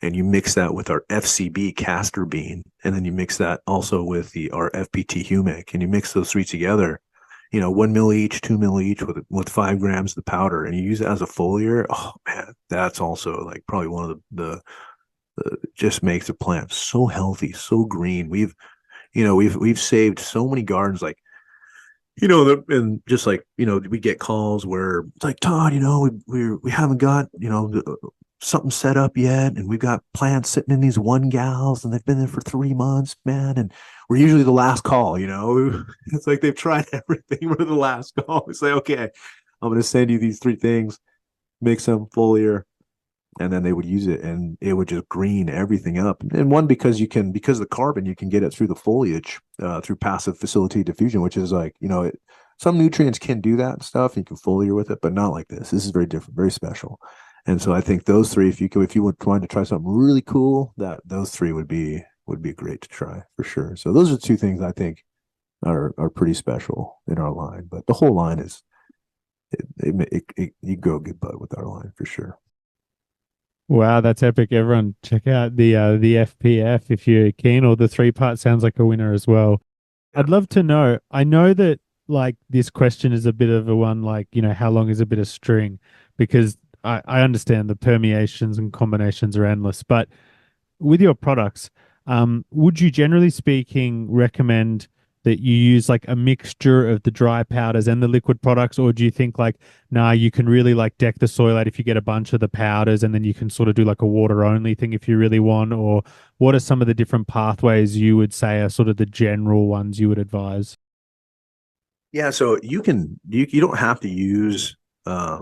and you mix that with our FCB castor bean, and then you mix that also with our FPT humic, and you mix those three together. 1 mil each, 2 mil each with 5 grams of the powder, and you use it as a foliar. Oh man, that's also like probably one of the just makes the plant so healthy, so green. We've saved so many gardens, like and just like we get calls where it's like, Todd, we haven't got something set up yet, and we've got plants sitting in these 1 gals, and they've been there for 3 months, man, and we're usually the last call. It's like they've tried everything. We're the last call. We say, okay, I'm going to send you these 3 things, mix them foliar, and then they would use it, and it would just green everything up. And one, because because of the carbon, you can get it through the foliage, through passive facility diffusion, which is like, some nutrients can do that stuff. You can foliar with it, but not like this. This is very different, very special. And so I think those three, if you wanted to try something really cool, that those three would be great to try for sure. So those are two things I think are pretty special in our line. But the whole line is, you go good bud with our line for sure. Wow, that's epic. Everyone check out the FPF if you're keen, or the three part sounds like a winner as well. Yeah. I'd love to know. I know that like this question is a bit of a one, like, how long is a bit of string? Because I understand the permeations and combinations are endless, but with your products, would you generally speaking recommend that you use like a mixture of the dry powders and the liquid products, or do you think like, nah, you can really like deck the soil out if you get a bunch of the powders, and then you can sort of do like a water only thing if you really want? Or what are some of the different pathways you would say are sort of the general ones you would advise? Yeah, so you don't have to use, uh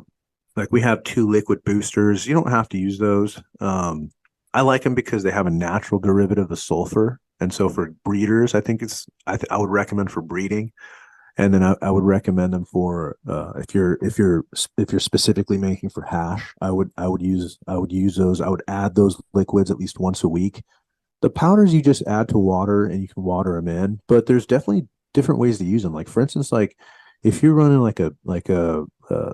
like, we have two liquid boosters. You don't have to use those. I like them because they have a natural derivative of sulfur, and so for breeders, I think I would recommend for breeding. And then I would recommend them for, if you're specifically making for hash. I would use those. I would add those liquids at least once a week. The powders you just add to water, and you can water them in, but there's definitely different ways to use them. Like, for instance, like if you're running like a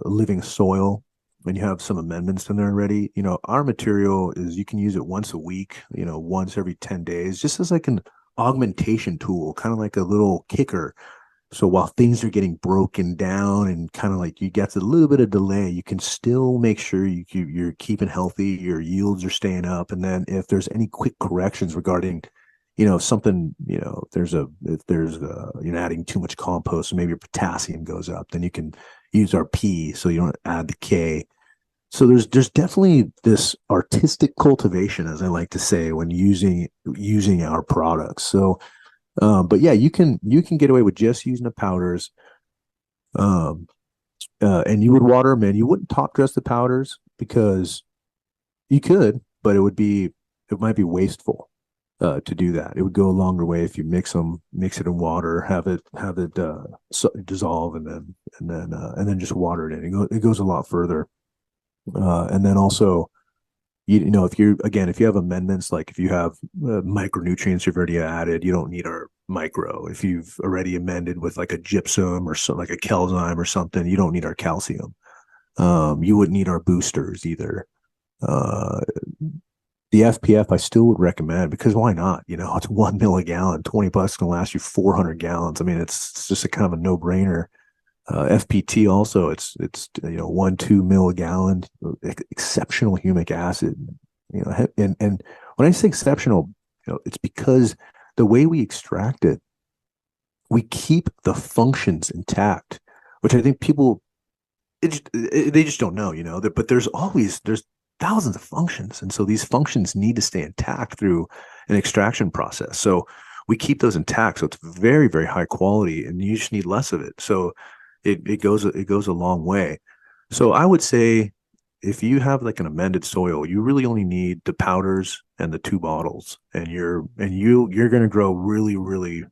living soil, and you have some amendments in there already, our material is, you can use it once a week, once every 10 days, just as like an augmentation tool, kind of like a little kicker. So while things are getting broken down, and kind of like you get a little bit of delay, you can still make sure you're keeping healthy, your yields are staying up. And then if there's any quick corrections regarding, something, if there's adding too much compost, so maybe your potassium goes up, then you can use our P, so you don't add the K. So there's definitely this artistic cultivation, as I like to say, when using our products. So, but yeah, you can get away with just using the powders, um, and you would water them in. You wouldn't top dress the powders, because you could, but it might be wasteful, to do that. It would go a longer way if you mix it in water, have it dissolve, and then just water it in. It goes a lot further. And then also, if you have amendments, like if you have micronutrients you've already added, you don't need our micro. If you've already amended with like a gypsum, or so like a calcime or something, you don't need our calcium. You wouldn't need our boosters either. uh the FPF I still would recommend, because why not? It's 1 mil a gallon, $20 can last you 400 gallons. I mean, it's just a kind of a no-brainer. FPT also, it's 1-2 mil a gallon, exceptional humic acid. And when I say exceptional, it's because the way we extract it, we keep the functions intact, which I think people, they just don't know. But there's thousands of functions, and so these functions need to stay intact through an extraction process. So we keep those intact, so it's very, very high quality, and you just need less of it. So it goes a long way. So I would say, if you have like an amended soil, you really only need the powders and the two bottles, and you're going to grow really, really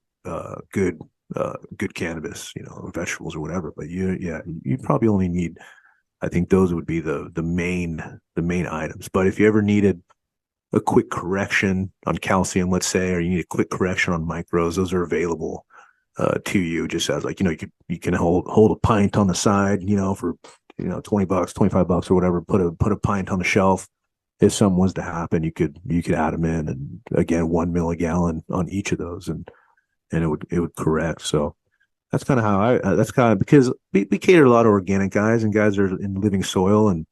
good cannabis, vegetables or whatever. But you probably only need, I think those would be the main items. But if you ever needed a quick correction on calcium, let's say, or you need a quick correction on micros, those are available, to you, just as like, you can hold a pint on the side, for $20, $25 or whatever. Put a pint on the shelf. If something was to happen, you could add them in, and again, 1 mil a gallon on each of those, and it would correct. So that's kind of because we cater a lot of organic guys, and guys are in living soil, and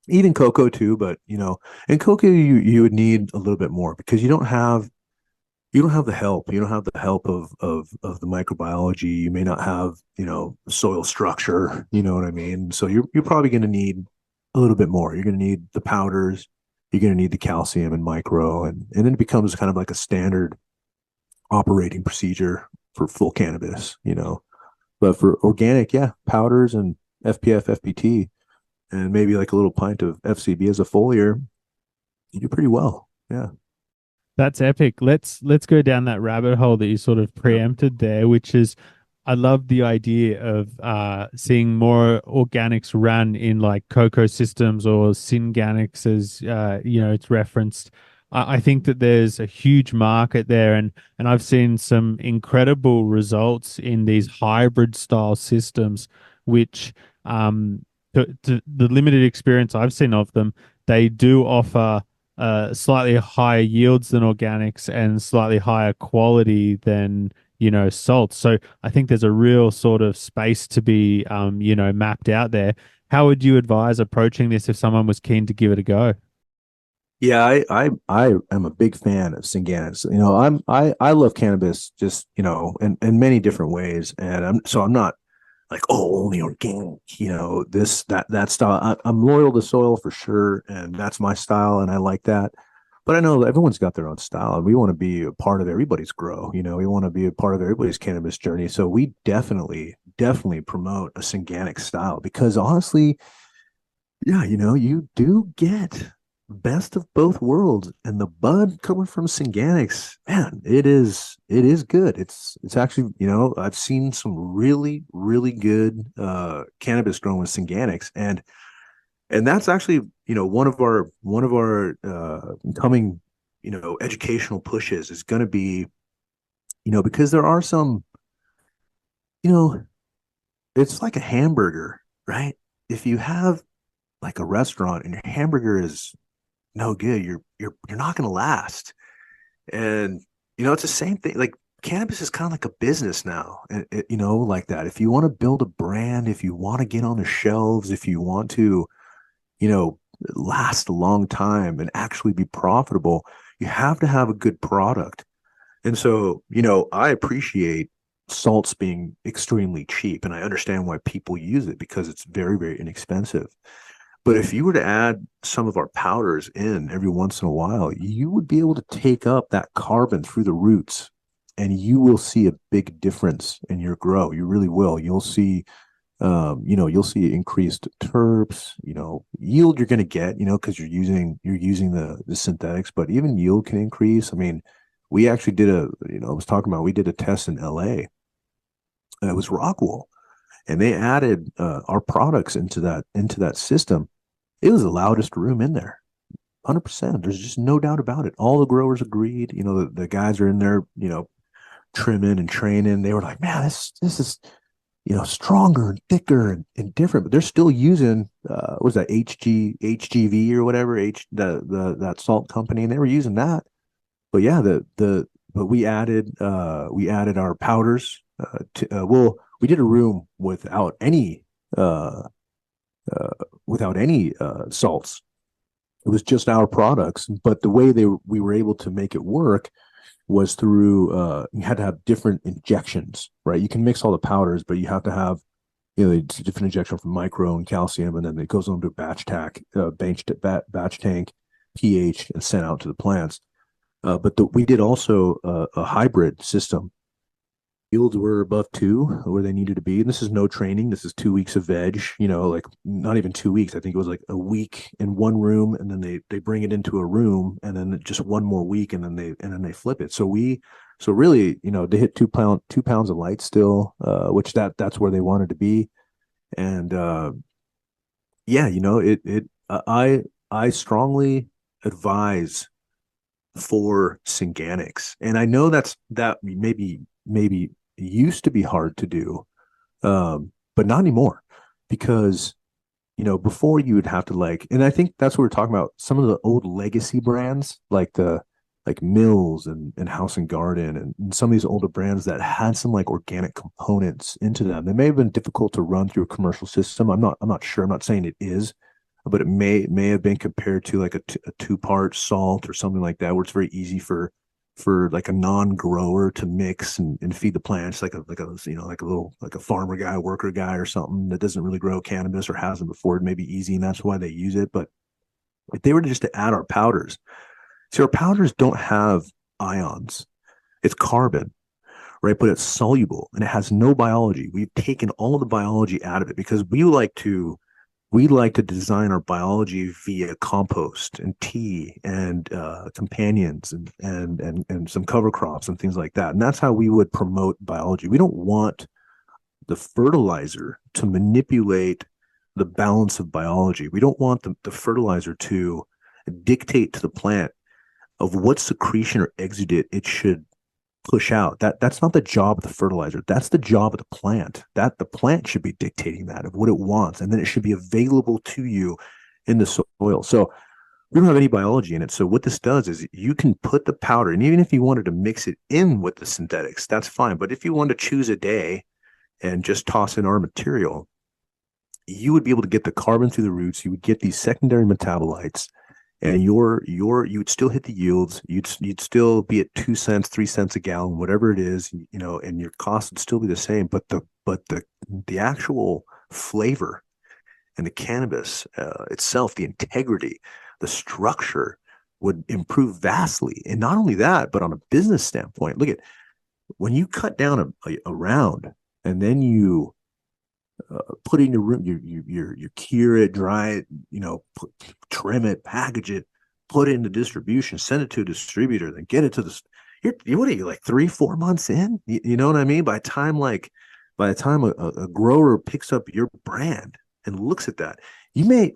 even cocoa too. But in cocoa, you would need a little bit more, because you don't have the help. You don't have the help of the microbiology. You may not have, soil structure. You know what I mean? So you're probably going to need a little bit more. You're going to need the powders. You're going to need the calcium and micro, and then it becomes kind of like a standard operating procedure for full cannabis. But for organic, yeah, powders and FPF, FPT. and maybe like a little pint of FCB as a foliar, you do pretty well. Yeah. That's epic. Let's go down that rabbit hole that you sort of Yeah. preempted there, which is I love the idea of seeing more organics run in like cocoa systems or synganics as it's referenced. I think that there's a huge market there, and I've seen some incredible results in these hybrid style systems, which to the limited experience I've seen of them, they do offer slightly higher yields than organics and slightly higher quality than salts. So I think there's a real sort of space to be mapped out there. How would you advise approaching this if someone was keen to give it a go? Yeah, I am a big fan of Synganics. I love cannabis just, in many different ways. And I'm not like, oh, only organic, this, that style. I'm loyal to soil for sure, and that's my style, and I like that. But I know everyone's got their own style, and we want to be a part of everybody's grow. We want to be a part of everybody's cannabis journey. So we definitely promote a Synganic style because honestly, yeah, you do get best of both worlds, and the bud coming from Synganics, man, it is good. It's actually, I've seen some really good cannabis grown with Synganics, and that's actually, one of our coming, educational pushes is going to be, because there are some, you know, it's like a hamburger, right? If you have like a restaurant and your hamburger is no good, you're not going to last. And it's the same thing. Like cannabis is kind of like a business now, and like that. If you want to build a brand, if you want to get on the shelves, if you want to, you know, last a long time and actually be profitable, you have to have a good product. And so, I appreciate salts being extremely cheap, and I understand why people use it because it's very, very inexpensive. But if you were to add some of our powders in every once in a while, you would be able to take up that carbon through the roots, and you will see a big difference in your grow. You really will. You'll see increased terps, yield you're going to get, because you're using the synthetics, but even yield can increase. I mean, we actually I was talking about, we did a test in LA. It was Rockwool, and they added our products into that system. It was the loudest room in there. 100%. There's just no doubt about it. All the growers agreed. The guys are in there, trimming and training. They were like, man, this is, stronger and thicker and different. But they're still using what was that, HGV or whatever, that salt company, and they were using that. But yeah, but we added our powders. We did a room uh, without any salts. It was just our products, but the way we were able to make it work was through you had to have different injections, right? You can mix all the powders, but you have to have it's a different injection from micro and calcium, and then it goes on to a batch tank, pH, and sent out to the plants. But we did also a hybrid system. Yields were above two where they needed to be. And this is no training. This is 2 weeks of veg, like not even 2 weeks. I think it was like a week in one room, and then they bring it into a room, and then just one more week, and then they flip it. So really, they hit 2 pounds of light still, which that's where they wanted to be. And yeah, I strongly advise for Synganics. And I know that maybe used to be hard to do, but not anymore, because before you would have to and I think that's what we're talking about. Some of the old legacy brands, like Mills and House and Garden, and some of these older brands that had some like organic components into them. They may have been difficult to run through a commercial system. I'm not sure. I'm not saying it is, but it may have been compared to like a two-part salt or something like that, where it's very easy for like a non-grower to mix and feed the plants, like a little, like a farmer guy, worker guy, or something that doesn't really grow cannabis or hasn't before. It may be easy, and that's why they use it. But if they were just to add our powders, see, our powders don't have ions. It's carbon, right? But it's soluble and it has no biology. We've taken all of the biology out of it because we like to we like to design our biology via compost and tea and companions and some cover crops and things like that. And that's how we would promote biology. We don't want the fertilizer to manipulate the balance of biology. We don't want the fertilizer to dictate to the plant of what secretion or exudate it should push out. That's not the job of the fertilizer. That's the job of the plant. That the plant should be dictating that of what it wants, and then it should be available to you in the soil. So we don't have any biology in it. So what this does is you can put the powder, and even if you wanted to mix it in with the synthetics, that's fine. But if you wanted to choose a day and just toss in our material, you would be able to get the carbon through the roots. You would get these secondary metabolites, and you would still hit the yields. You'd still be at 2 cents, 3 cents a gallon, whatever it is, and your cost would still be the same. But the actual flavor and the cannabis itself, the integrity, the structure would improve vastly. And not only that, but on a business standpoint, look at when you cut down a round and then you put it in your room, you cure it, dry it, trim it, package it, put it into distribution, send it to a distributor, then get it to the. What are you, like 3-4 months in? You know what I mean? By the time a grower picks up your brand and looks at that, you may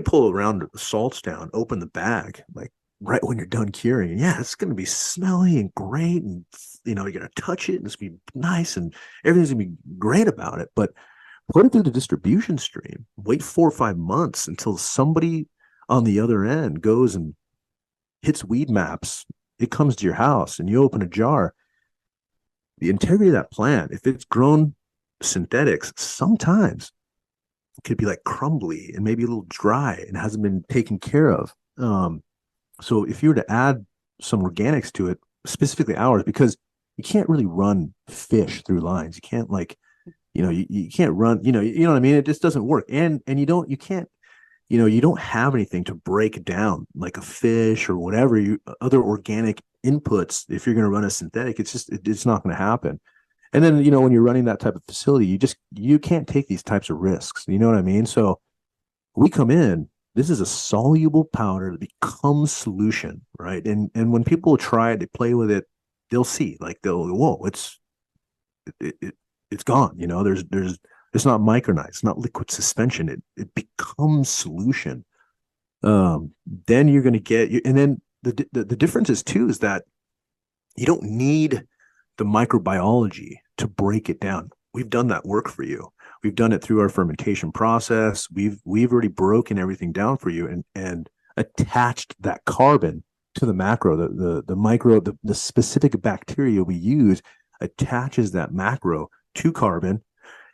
pull around the salts down, open the bag, like right when you're done curing. And yeah, it's going to be smelly and great. And, you're going to touch it and it's going to be nice and everything's going to be great about it. But put it through the distribution stream, wait 4 or 5 months until somebody on the other end goes and hits weed maps. It comes to your house and you open a jar. The integrity of that plant, if it's grown synthetics, sometimes it could be like crumbly and maybe a little dry and hasn't been taken care of. So if you were to add some organics to it, specifically ours, because you can't really run fish through lines. You can't you can't run, you know what I mean? It just doesn't work. And you can't, you don't have anything to break down like a fish or whatever other organic inputs. If you're going to run a synthetic, it's not going to happen. And then, when you're running that type of facility, you can't take these types of risks. You know what I mean? So we come in, this is a soluble powder that becomes solution, right? And when people try it, they play with it, they'll see, like whoa, it's gone. It's not micronized, it's not liquid suspension. It becomes solution. Then you're going to get, and then the difference is too, is that you don't need the microbiology to break it down. We've done that work for you. We've done it through our fermentation process. We've already broken everything down for you and attached that carbon to the macro. The micro, the specific bacteria we use attaches that macro to carbon,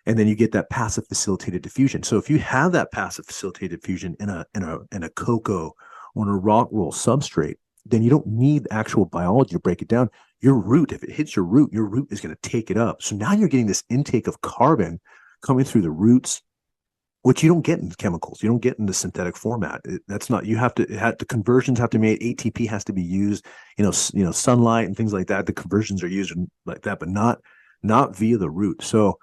and then you get that passive facilitated diffusion. So if you have that passive facilitated diffusion in a cocoa or in a rock roll substrate, then you don't need actual biology to break it down. Your root, if it hits your root is going to take it up. So now you're getting this intake of carbon coming through the roots, which you don't get in chemicals. You don't get in the synthetic format. That's not, the conversions have to be made. ATP has to be used, sunlight and things like that. The conversions are used like that, but not via the root. So,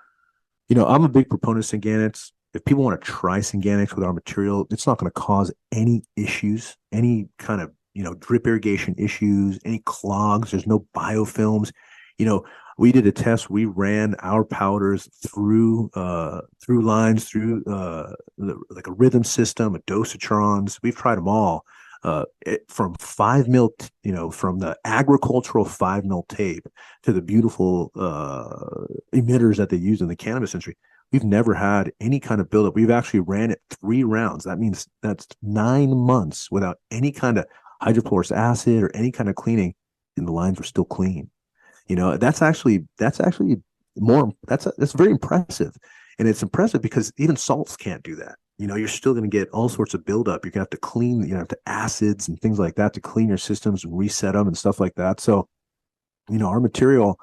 I'm a big proponent of Synganics. If people want to try Synganics with our material, it's not going to cause any issues, any kind of, drip irrigation issues, any clogs. There's no biofilms. We did a test. We ran our powders through lines, through like a rhythm system, a dosatrons. We've tried them all. From 5 mil, from the agricultural 5 mil tape to the beautiful emitters that they use in the cannabis industry. We've never had any kind of buildup. We've actually ran it 3 rounds. That means that's 9 months without any kind of hydrochloric acid or any kind of cleaning, and the lines were still clean. That's very impressive. And it's impressive because even salts can't do that. You're still going to get all sorts of buildup. You're going to have to clean, have to acids and things like that to clean your systems and reset them and stuff like that. So, our material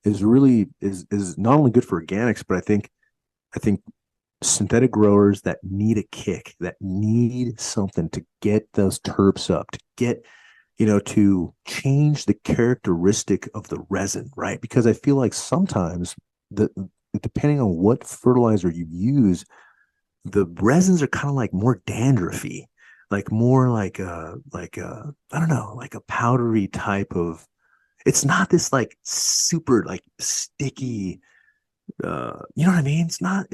is really is not only good for organics, but I think synthetic growers that need a kick, that need something to get those terps up, to get, to change the characteristic of the resin, right? Because I feel like sometimes depending on what fertilizer you use, the resins are kind of like more dandruffy, like more I don't know, like a powdery type of. It's not this like super like sticky. You know what I mean? It's not,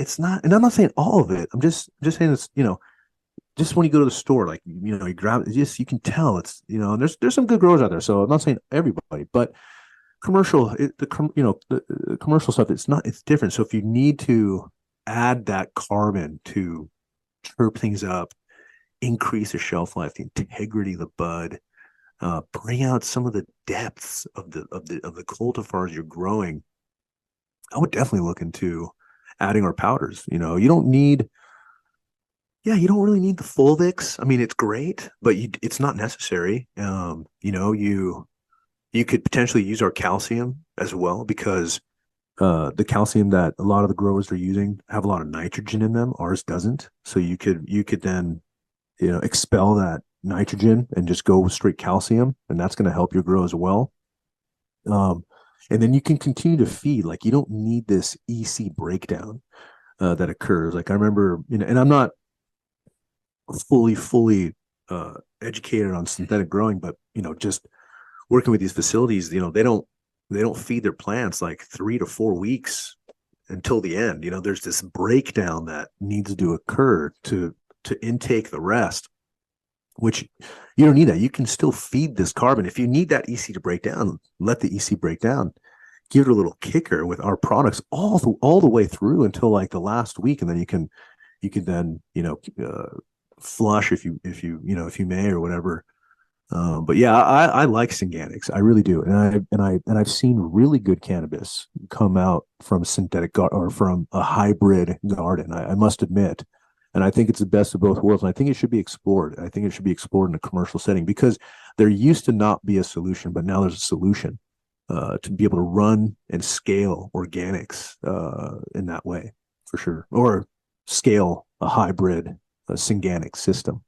and I'm not saying all of it. I'm just saying it's, just when you go to the store, like, you grab it, just, you can tell it's, and there's some good growers out there. So I'm not saying everybody, but commercial, the commercial stuff, it's different. So if you need to add that carbon to chirp things up, increase the shelf life, the integrity of the bud, bring out some of the depths of the cultivars you're growing, I would definitely look into adding our powders. You don't need, yeah, you don't really need the Fulvix. I mean, it's great, but it's not necessary. You could potentially use our calcium as well, because the calcium that a lot of the growers are using have a lot of nitrogen in them. Ours doesn't. So you could then, expel that nitrogen and just go with straight calcium, and that's going to help your grow as well. Um, and then you can continue to feed. Like, you don't need this EC breakdown that occurs. Like, I remember, and I'm not fully educated on synthetic growing, but just working with these facilities, they don't feed their plants like 3 to 4 weeks until the end. There's this breakdown that needs to occur to intake the rest, which you don't need that. You can still feed this carbon. If you need that EC to break down, let the EC break down. Give it a little kicker with our products all the way through until like the last week, and then you can then flush if you may, or whatever. But yeah, I like Synganics. I really do, and I've seen really good cannabis come out from or from a hybrid garden. I must admit, and I think it's the best of both worlds. And I think it should be explored. I think it should be explored in a commercial setting, because there used to not be a solution, but now there's a solution to be able to run and scale organics in that way, for sure, or scale a hybrid Synganic system.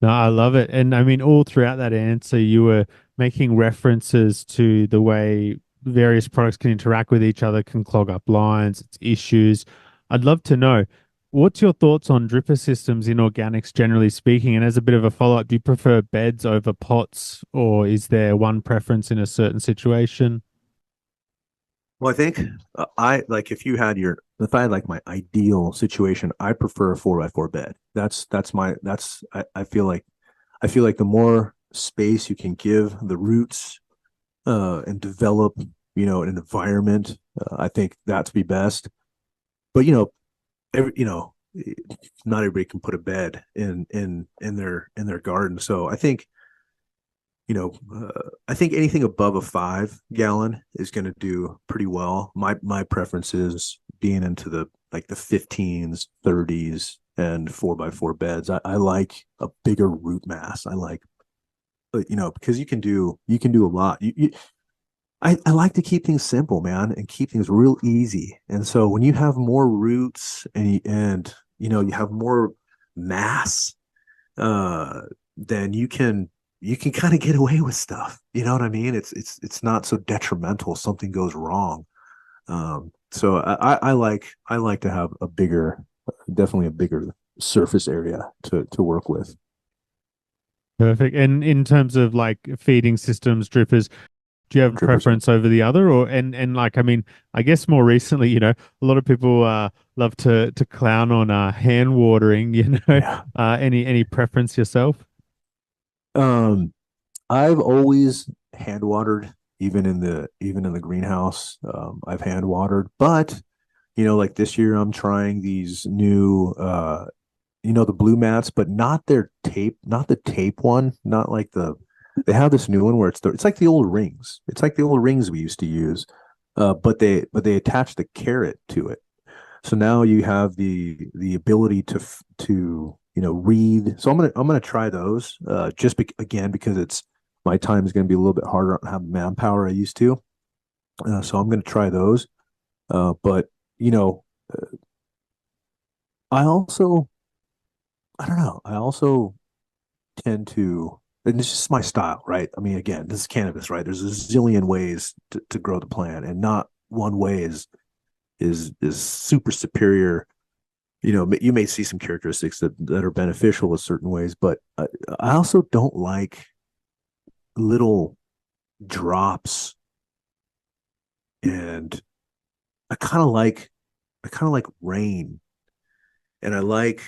No, I love it. And I mean, all throughout that answer, you were making references to the way various products can interact with each other, can clog up lines, its issues. I'd love to know, what's your thoughts on dripper systems in organics, generally speaking? And as a bit of a follow-up, do you prefer beds over pots, or is there one preference in a certain situation? Well, I think I like if I had like my ideal situation, I prefer a 4x4 bed. I feel like the more space you can give the roots and develop, an environment, I think that's be best. But every, not everybody can put a bed in their garden. So I think anything above a 5 gallon is going to do pretty well. My preference is being into the like the 15s, 30s, and 4x4 beds. I like a bigger root mass. I like, because you can do a lot. I like to keep things simple, man, and keep things real easy. And so when you have more roots and you have more mass, uh, then you can kind of get away with stuff. You know what I mean? It's not so detrimental if something goes wrong. So I like to have definitely a bigger surface area to work with. Perfect. And in terms of like feeding systems, drippers, do you have a Drippers. preference over the other, or and like, I mean, I guess more recently, a lot of people love to clown on hand watering, Yeah. any preference yourself? Um, I've always hand watered, even in the greenhouse. I've hand watered, but like this year, I'm trying these new, the blue mats, but not the tape one, not like they have this new one where it's like the old rings. It's like the old rings we used to use, but they attach the carrot to it. So now you have the ability to read. So I'm gonna try those again, because it's my time is going to be a little bit harder on how manpower I used to. So I'm going to try those. But you know, I also I don't know. I also tend to, and it's just my style, right? I mean, again, this is cannabis, right? There's a zillion ways to grow the plant, and not one way is super superior, you may see some characteristics that are beneficial in certain ways, but I also don't like little drops, and I kind of like I kind of like rain, and I like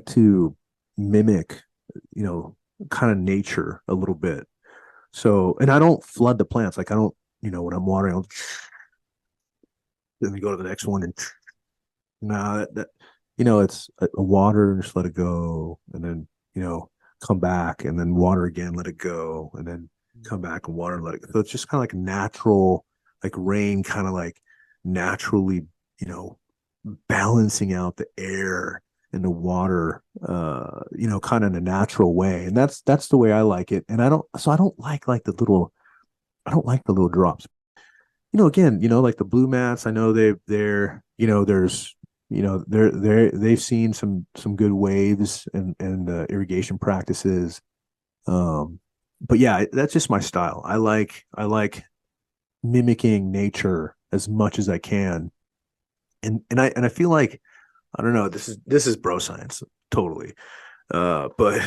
to mimic, you know, kind of nature a little bit. So, and I don't flood the plants. Like I don't, when I'm watering, I'll then we go to the next one and no, it's a water and just let it go, and then come back and then water again, let it go, and then come back and water and let it go. So it's just kind of like natural, like rain, kind of like naturally, you know, balancing out the air and the water, kind of in a natural way, and that's the way I like it. And I don't like the little, I don't like the little drops. Again, like the blue mats, I know there's, they've seen some good waves and irrigation practices. But yeah, that's just my style. I like mimicking nature as much as I can. And I feel like, I don't know, this is bro science totally. But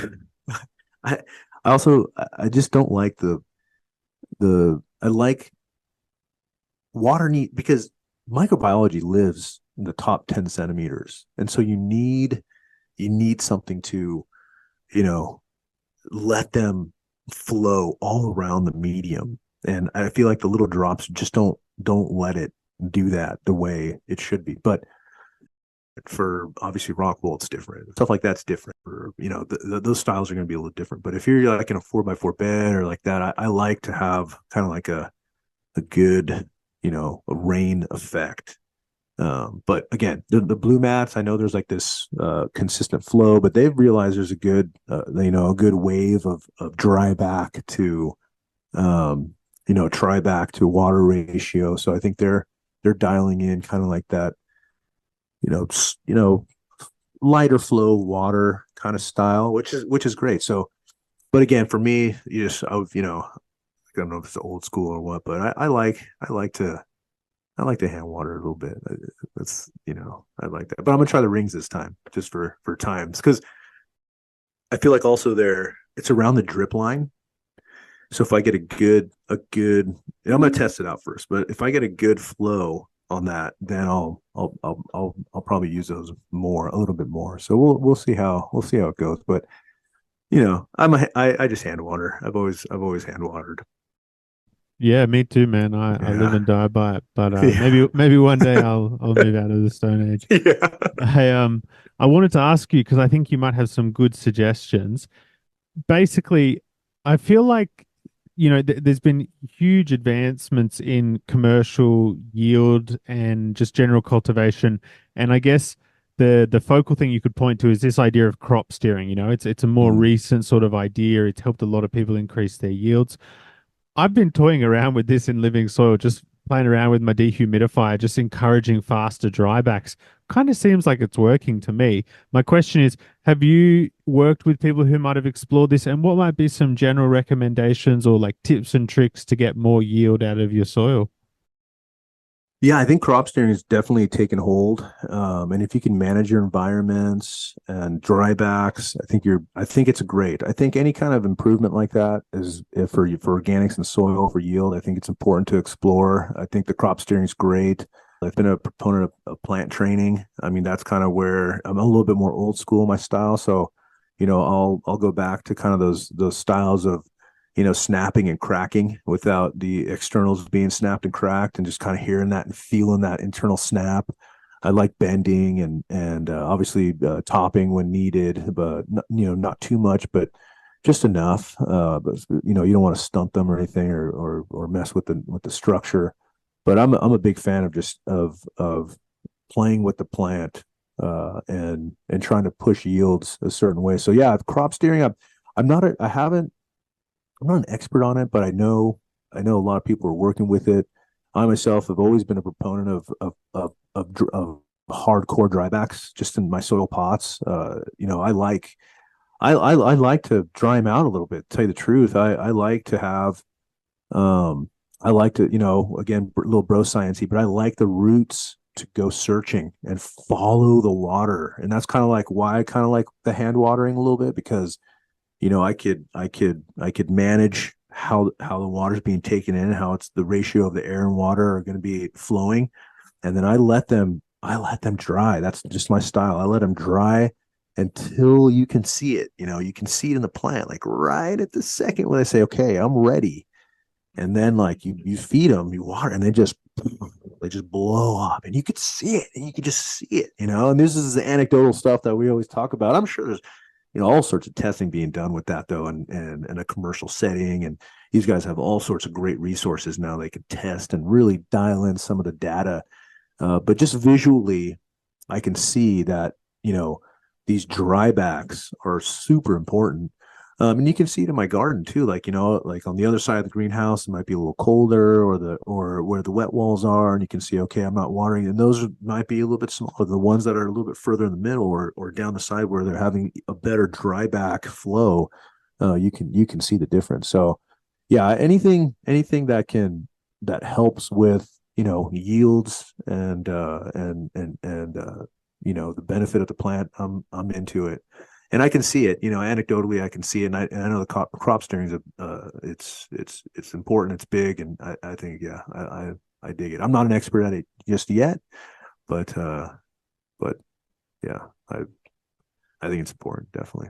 I I also I just don't like I like water need because microbiology lives in the top 10 centimeters. And so you need something to, you know, let them flow all around the medium. And I feel like the little drops just don't let it do that the way it should be. But for obviously rock wool, it's different. Stuff like that's different. Or those styles are going to be a little different. But if you're like in a 4x4 bed or like that, I like to have kind of like a good, a rain effect. But again, the blue mats, I know there's like this consistent flow, but they've realized there's a good, a good wave of dry back to, try back to water ratio. So I think they're dialing in kind of like that, you know, lighter flow water kind of style, which is great. So, but again, for me, I don't know if it's old school or what, but I like to hand water a little bit. That's I like that, but I'm gonna try the rings this time just for times because I feel like also it's around the drip line. So if I get and I'm gonna test it out first, but if I get a good flow on that, then I'll probably use those a little bit more. So we'll see how it goes. But I just hand water. I've always hand watered. Yeah, me too, man. I live Yeah. and die by it. But Yeah. maybe one day I'll move out of the Stone Age. Yeah. I I wanted to ask you because I think you might have some good suggestions. Basically, I feel like there's been huge advancements in commercial yield and just general cultivation, and I guess the focal thing you could point to is this idea of crop steering. It's a more Mm. recent sort of idea. It's helped a lot of people increase their yields. I've been toying around with this in living soil, just playing around with my dehumidifier, just encouraging faster drybacks. Kind of seems like it's working to me. My question is, have you worked with people who might have explored this, and what might be some general recommendations or like tips and tricks to get more yield out of your soil? Yeah, I think crop steering is definitely taken hold. And if you can manage your environments and drybacks, I think it's great. I think any kind of improvement like that is for organics and soil for yield. I think it's important to explore. I think the crop steering is great. I've been a proponent of plant training. I mean, that's kind of where I'm a little bit more old school in my style. So, I'll go back to kind of those styles of snapping and cracking without the externals being snapped and cracked, and just kind of hearing that and feeling that internal snap. I like bending and obviously topping when needed, but not too much, but just enough. But you don't want to stunt them or anything, or mess with the structure. But I'm a big fan of just of playing with the plant and trying to push yields a certain way. So yeah, crop steering. I'm not a, I haven't I'm not an expert on it, but I know a lot of people are working with it. I myself have always been a proponent of hardcore drybacks just in my soil pots. I like to dry them out a little bit. To tell you the truth, I like to have I like to again, a little bro sciencey, but I like the roots to go searching and follow the water. And that's kind of like why I kind of like the hand watering a little bit, because I could manage how the water's being taken in, how it's the ratio of the air and water are going to be flowing, and then I let them dry. That's just my style. I let them dry until you can see it. You can see it in the plant, like right at the second when they say, "Okay, I'm ready." And then like you feed them, you water, and they just blow up, and you could see it, and you could just see it. And this is the anecdotal stuff that we always talk about. I'm sure there's all sorts of testing being done with that though, and in a commercial setting. And these guys have all sorts of great resources now they can test and really dial in some of the data. But just visually, I can see that these drybacks are super important. And you can see it in my garden too. Like like on the other side of the greenhouse, it might be a little colder, or where the wet walls are, and you can see, okay, I'm not watering, and those might be a little bit smaller. The ones that are a little bit further in the middle, or down the side where they're having a better dryback flow, you can see the difference. So, yeah, anything that helps with yields and the benefit of the plant, I'm into it. And I can see it, anecdotally, I can see it. And I know the crop steering is it's important, it's big, and I think, yeah, I dig it. I'm not an expert at it just yet, but but yeah, I think it's important, definitely.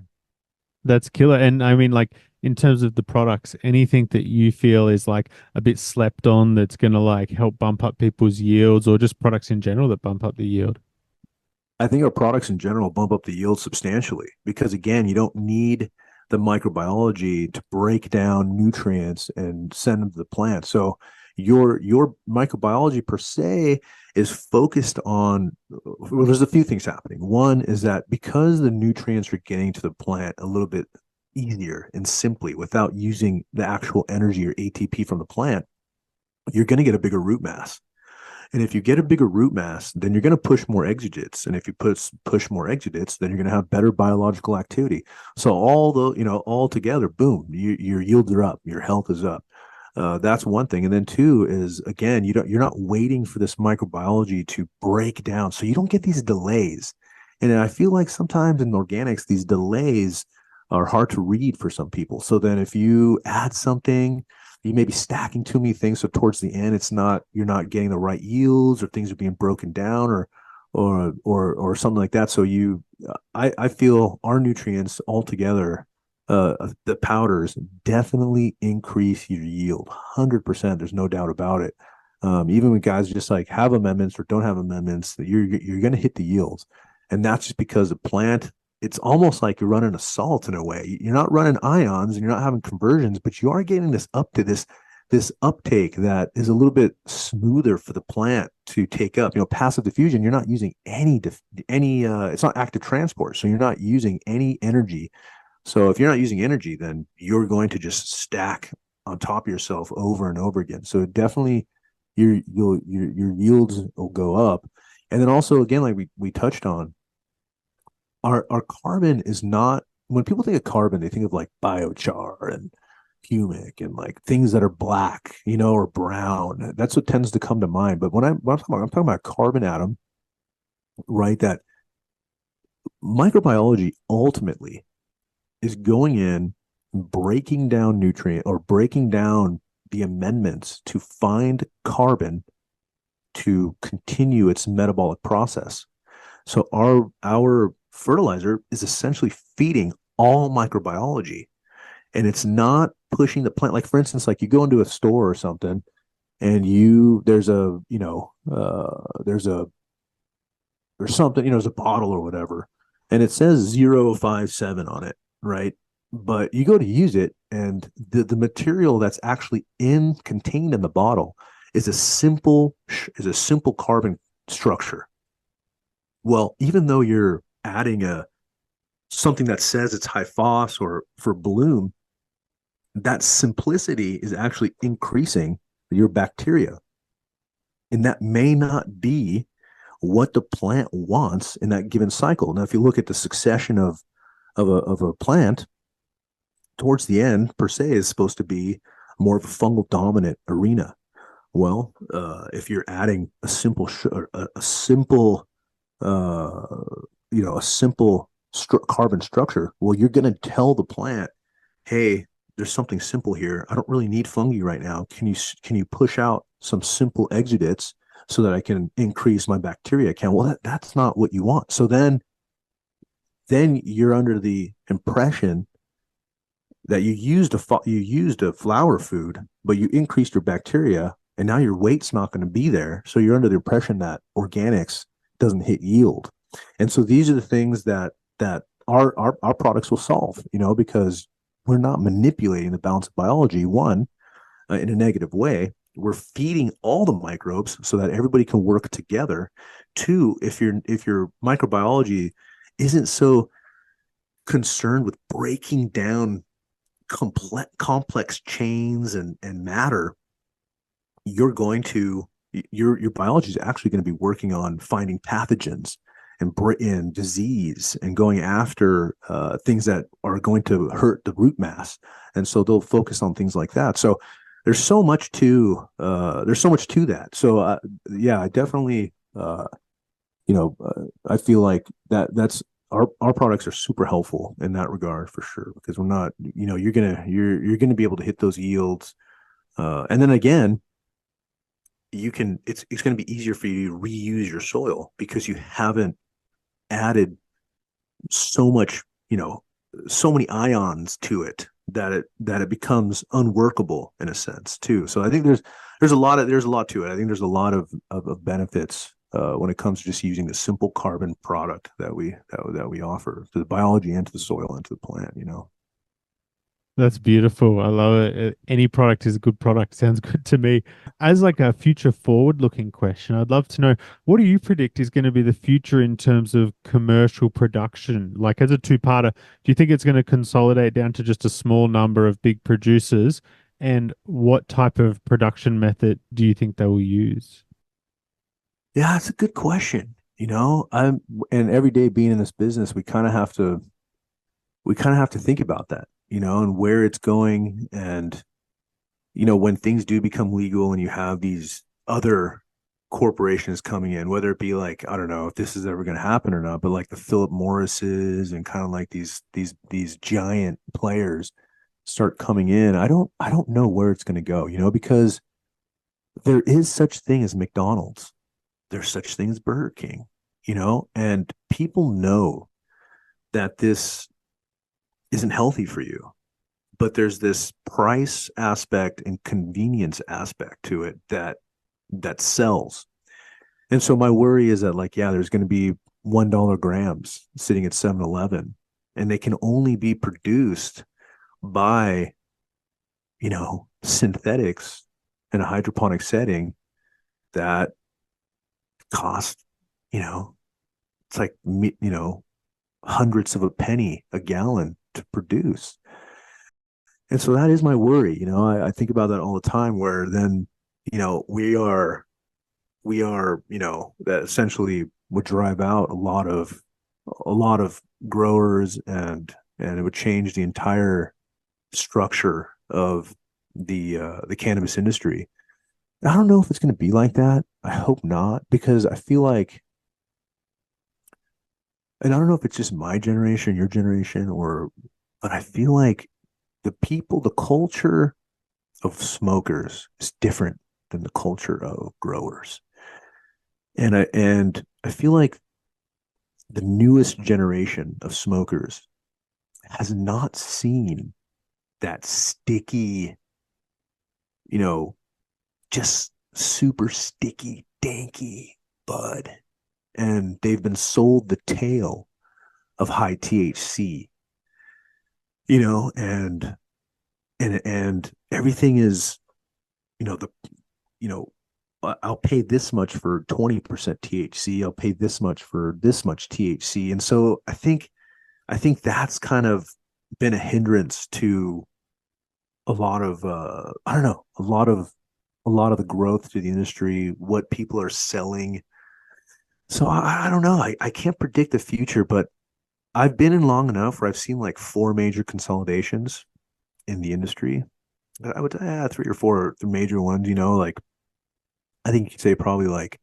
That's killer. And I mean, like, in terms of the products, anything that you feel is like a bit slept on that's going to like help bump up people's yields, or just products in general that bump up the yield? I think our products in general bump up the yield substantially because, again, you don't need the microbiology to break down nutrients and send them to the plant. So your microbiology per se is focused on, well, there's a few things happening. One is that because the nutrients are getting to the plant a little bit easier and simply without using the actual energy or ATP from the plant, you're going to get a bigger root mass. And if you get a bigger root mass, then you're going to push more exudates. And if you push more exudates, then you're going to have better biological activity. So all together, boom, your yields are up, your health is up. That's one thing. And then two is, again, you're not waiting for this microbiology to break down, so you don't get these delays. And I feel like sometimes in organics, these delays are hard to read for some people. So then if you add something, you may be stacking too many things, so towards the end you're not getting the right yields, or things are being broken down, or something like that. So I feel our nutrients altogether, the powders definitely increase your yield 100%. There's no doubt about it. Even when guys just like have amendments or don't have amendments, you're going to hit the yields. And that's just because the plant, it's almost like you're running a salt in a way. You're not running ions and you're not having conversions, but you are getting this up to this uptake that is a little bit smoother for the plant to take up. Passive diffusion, you're not using any it's not active transport, so you're not using any energy. So if you're not using energy, then you're going to just stack on top of yourself over and over again. So definitely your yields will go up. And then also, again, like we touched on, our carbon is not, when people think of carbon, they think of like biochar and humic and like things that are black, or brown. That's what tends to come to mind. But when I'm talking about carbon atom, right? That microbiology ultimately is going in, breaking down nutrient, or breaking down the amendments to find carbon to continue its metabolic process. So our fertilizer is essentially feeding all microbiology, and it's not pushing the plant. Like, for instance, like you go into a store or something, and there's something, there's a bottle or whatever, and it says 057 on it, right? But you go to use it, and the material that's actually contained in the bottle is a simple carbon structure. Well, even though you're adding something that says it's high phos or for bloom, that simplicity is actually increasing your bacteria. And that may not be what the plant wants in that given cycle. Now, if you look at the succession of a plant, towards the end, per se, is supposed to be more of a fungal dominant arena. If you're adding a simple, uh, a simple carbon structure, well, you're going to tell the plant, hey, there's something simple here. I don't really need fungi right now. Can you push out some simple exudates so that I can increase my bacteria count? Well, that's not what you want. So then you're under the impression that you used a flower food, but you increased your bacteria, and now your weight's not going to be there. So you're under the impression that organics doesn't hit yield, and so these are the things that our products will solve. Because we're not manipulating the balance of biology. One, in a negative way. We're feeding all the microbes so that everybody can work together. Two, if your microbiology isn't so concerned with breaking down complex chains and matter, you're going to your biology is actually going to be working on finding pathogens and disease and going after things that are going to hurt the root mass, and so they'll focus on things like that. So there's so much to that. So yeah, I definitely I feel like that's our products are super helpful in that regard for sure, because we're not, you're gonna be able to hit those yields, and then again, it's going to be easier for you to reuse your soil because you haven't added so much, so many ions to it that it becomes unworkable in a sense too. So I think there's a lot to it. I think there's a lot of benefits when it comes to just using the simple carbon product that we offer to the biology and to the soil and to the plant. That's beautiful. I love it. Any product is a good product. Sounds good to me. As like a future forward looking question, I'd love to know, what do you predict is going to be the future in terms of commercial production? Like as a two-parter, do you think it's going to consolidate down to just a small number of big producers? And what type of production method do you think they will use? Yeah, it's a good question. And every day being in this business, we kind of have to think about that, and where it's going. And, when things do become legal and you have these other corporations coming in, whether it be like, I don't know if this is ever going to happen or not, but like the Philip Morrises and kind of like these giant players start coming in. I don't know where it's going to go, because there is such thing as McDonald's. There's such thing as Burger King, and people know that this isn't healthy for you, but there's this price aspect and convenience aspect to it that sells. And so my worry is that, like, yeah, there's going to be $1 grams sitting at 7-Eleven, and they can only be produced by, synthetics in a hydroponic setting that cost, you know, it's like, hundredths of a penny a gallon to produce. And so that is my worry. I think about that all the time, where then, we are, that essentially would drive out a lot of growers, and it would change the entire structure of the cannabis industry. I don't know if it's going to be like that. I hope not, because I feel like, and I don't know if it's just my generation, your generation, but I feel like the culture of smokers is different than the culture of growers. And I feel like the newest generation of smokers has not seen that sticky, you know, just super sticky, danky bud. And they've been sold the tale of high THC, and everything is, the, you know, I'll pay this much for 20% THC. I'll pay this much for this much THC. And so I think that's kind of been a hindrance to a lot of I don't know, a lot of the growth to the industry, what people are selling. So I don't know. I can't predict the future, but I've been in long enough where I've seen like four major consolidations in the industry. I would three or four major ones, like I think you could say probably like,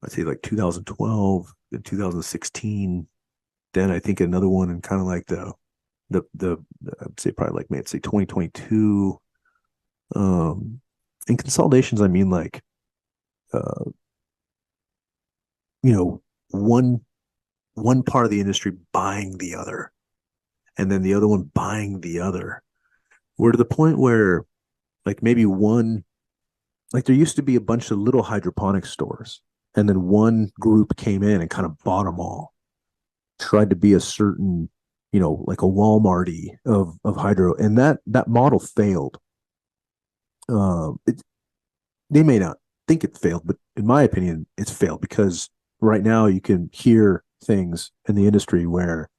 I'd say like 2012 and 2016. Then I think another one in kind of like the I'd say probably like maybe say 2022. Um, in consolidations, I mean like uh, you know, one one part of the industry buying the other, and then the other one buying the other. We're to the point where like maybe one like there used to be a bunch of little hydroponic stores, and then one group came in and kind of bought them all, tried to be a certain, like a Walmarty of hydro, and that model failed. It, they may not think it failed, but in my opinion, it's failed because right now you can hear things in the industry where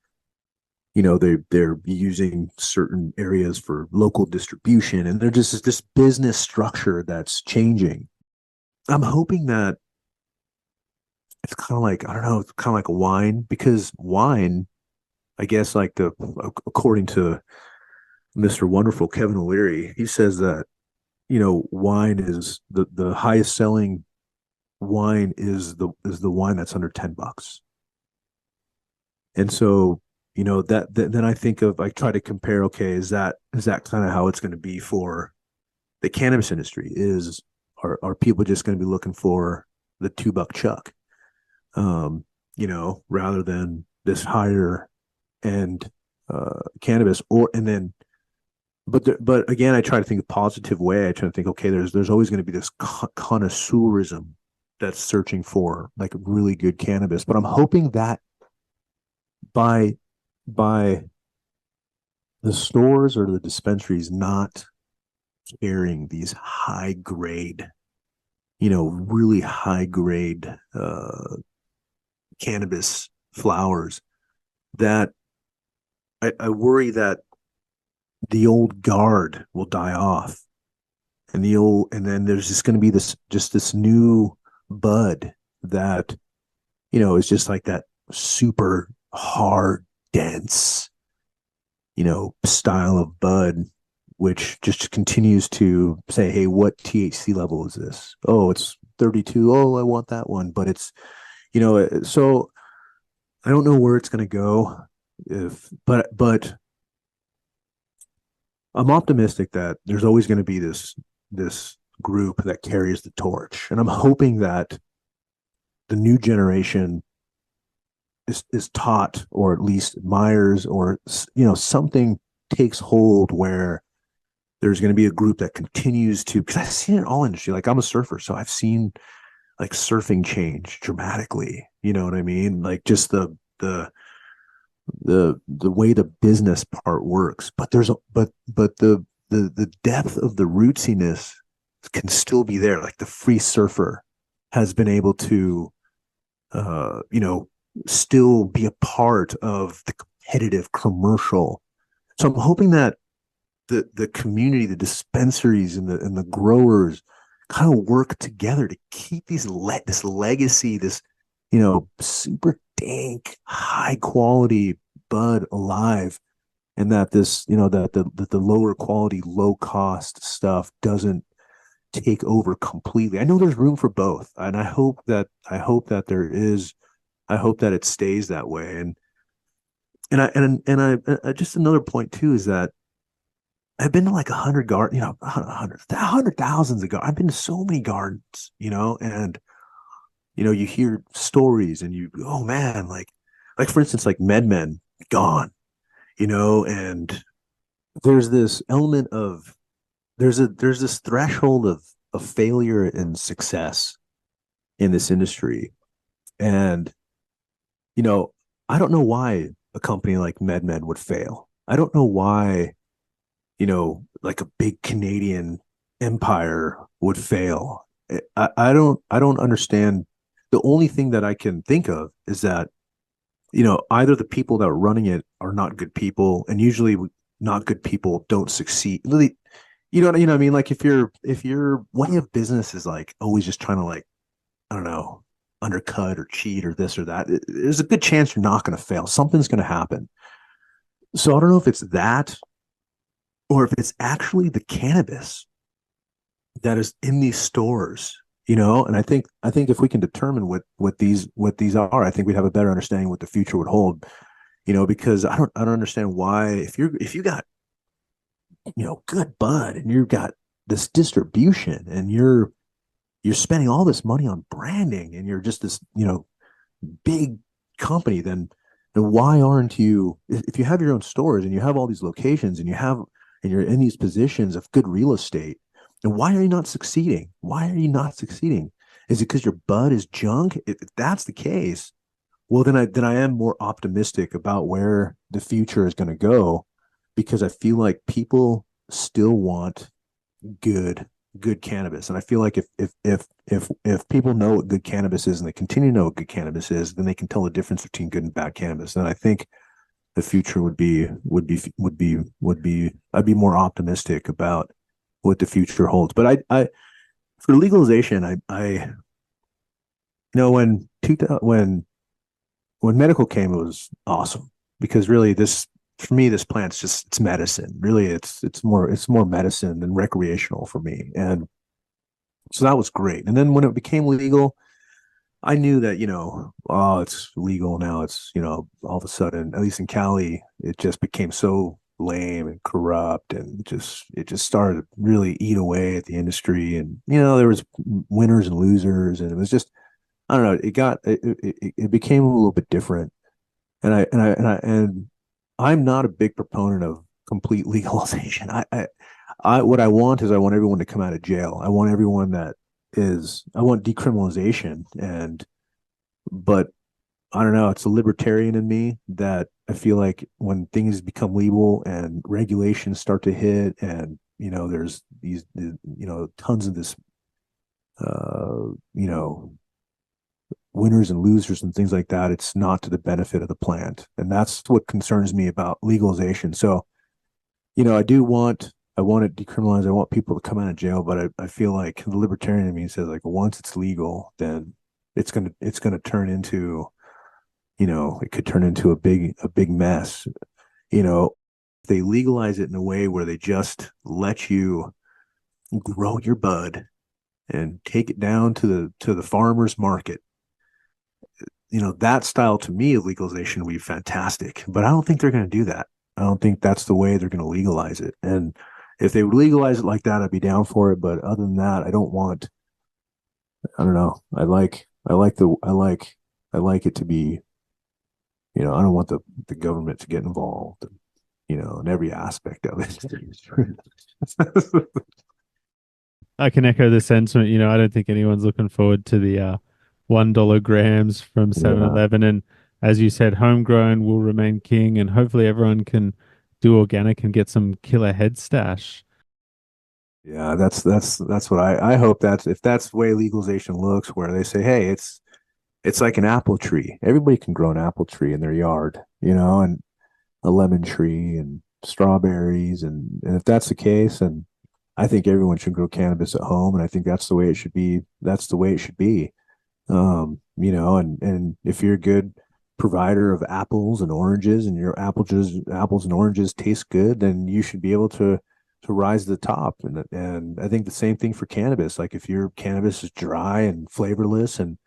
they're using certain areas for local distribution, and they're just this business structure that's changing. I'm hoping that it's kind of like, I don't know, it's kind of like a wine, because wine, I guess, like according to Mr. Wonderful Kevin O'Leary, he says that wine is the highest selling wine is the wine that's under $10. And so, then I try to compare, okay, is that kind of how it's going to be for the cannabis industry? Are people just going to be looking for the $2 chuck, rather than this higher end cannabis? But again, I try to think a positive way. I try to think, okay, there's always going to be this connoisseurism that's searching for like really good cannabis. But I'm hoping that by the stores or the dispensaries not carrying these high grade, really high grade cannabis flowers, that I worry that the old guard will die off, and then there's just going to be this new bud that is just like that super hard, dense, style of bud, which just continues to say, hey, what THC level is this? Oh, it's 32. Oh, I want that one. But it's, so I don't know where it's going to go. But I'm optimistic that there's always going to be this group that carries the torch. And I'm hoping that the new generation is taught, or at least admires, or something takes hold where there's going to be a group that continues to, because I've seen it in all industry. Like, I'm a surfer, so I've seen like surfing change dramatically. You know what I mean? Like, just the way the business part works. But the depth of the rootsiness can still be there. Like, the free surfer has been able to still be a part of the competitive commercial. So I'm hoping that the community, the dispensaries, and the growers kind of work together to keep this legacy, this super dank, high quality bud alive, and that this that the lower quality, low cost stuff doesn't take over completely. I know there's room for both, and I hope that there is. I hope that it stays that way. And I just another point too is that I've been to like 100 hundred thousands of gardens. I've been to so many gardens, and you hear stories, and oh man, like for instance, like MedMen gone, and there's this element of there's this threshold of failure and success in this industry. And you know, I don't know why a company like MedMen would fail. I don't know why, like a big Canadian empire would fail. I don't understand. The only thing that I can think of is that, either the people that are running it are not good people, and usually not good people don't succeed. Really, what I mean? Like, if your way of business is like always just trying to, like, I don't know, undercut or cheat or this or that, there's a good chance you're not going to fail. Something's going to happen. So I don't know if it's that, or if it's actually the cannabis. that is in these stores, you know. And I think if we can determine what these are, I think we'd have a better understanding what the future would hold, you know. Because I don't understand why, if you got, you know, good bud, and you've got this distribution, and you're spending all this money on branding, and you're just this, you know, big company, then why aren't you, if you have your own stores and you have all these locations, and you're in these positions of good real estate, and why are you not succeeding? Why are you not succeeding? Is it because your bud is junk? If that's the case, well, then I am more optimistic about where the future is going to go, because I feel like people still want good good cannabis. And I feel like if people know what good cannabis is, and they continue to know what good cannabis is, then they can tell the difference between good and bad cannabis. And I think the future would be I'd be more optimistic about what the future holds. But I for legalization, you know, when medical came, it was awesome, because really, this, for me, this plant's just, it's medicine. Really, it's more medicine than recreational for me. And so that was great. And then when it became legal, I knew that, you know, oh, it's legal now. It's, you know, all of a sudden, at least in Cali, it just became so lame and corrupt, and just it just started to really eat away at the industry. And, you know, there was winners and losers, and it was just, I don't know, it became a little bit different. And I'm not a big proponent of complete legalization. What I want is, I want everyone to come out of jail. I want everyone that is, I want decriminalization. And but I don't know, it's a libertarian in me that I feel like when things become legal and regulations start to hit, and, you know, there's these, you know, tons of this, you know, winners and losers and things like that, it's not to the benefit of the plant. And that's what concerns me about legalization. So, you know, I want it decriminalized. I want people to come out of jail, but I feel like the libertarian in me says, like, once it's legal, then it's gonna turn into, you know, it could turn into a big mess. You know, they legalize it in a way where they just let you grow your bud and take it down to the farmer's market. You know, that style, to me, of legalization would be fantastic. But I don't think they're going to do that. I don't think that's the way they're going to legalize it. And if they would legalize it like that, I'd be down for it. But other than that, I don't want. I don't know. I like it to be. You know, I don't want the government to get involved. You know, in every aspect of it. I can echo the sentiment. You know, I don't think anyone's looking forward to the $1 grams from Yeah, 7-Eleven. And as you said, homegrown will remain king, and hopefully everyone can do organic and get some killer head stash. yeah. That's what I hope. That's, if that's the way legalization looks, where they say, hey, it's like an apple tree. Everybody can grow an apple tree in their yard, you know, and a lemon tree and strawberries. And if that's the case, and I think everyone should grow cannabis at home. And I think that's the way it should be. That's the way it should be. You know, and if you're a good provider of apples and oranges, and your apples and oranges taste good, then you should be able to rise to the top. And I think the same thing for cannabis. Like, if your cannabis is dry and flavorless, and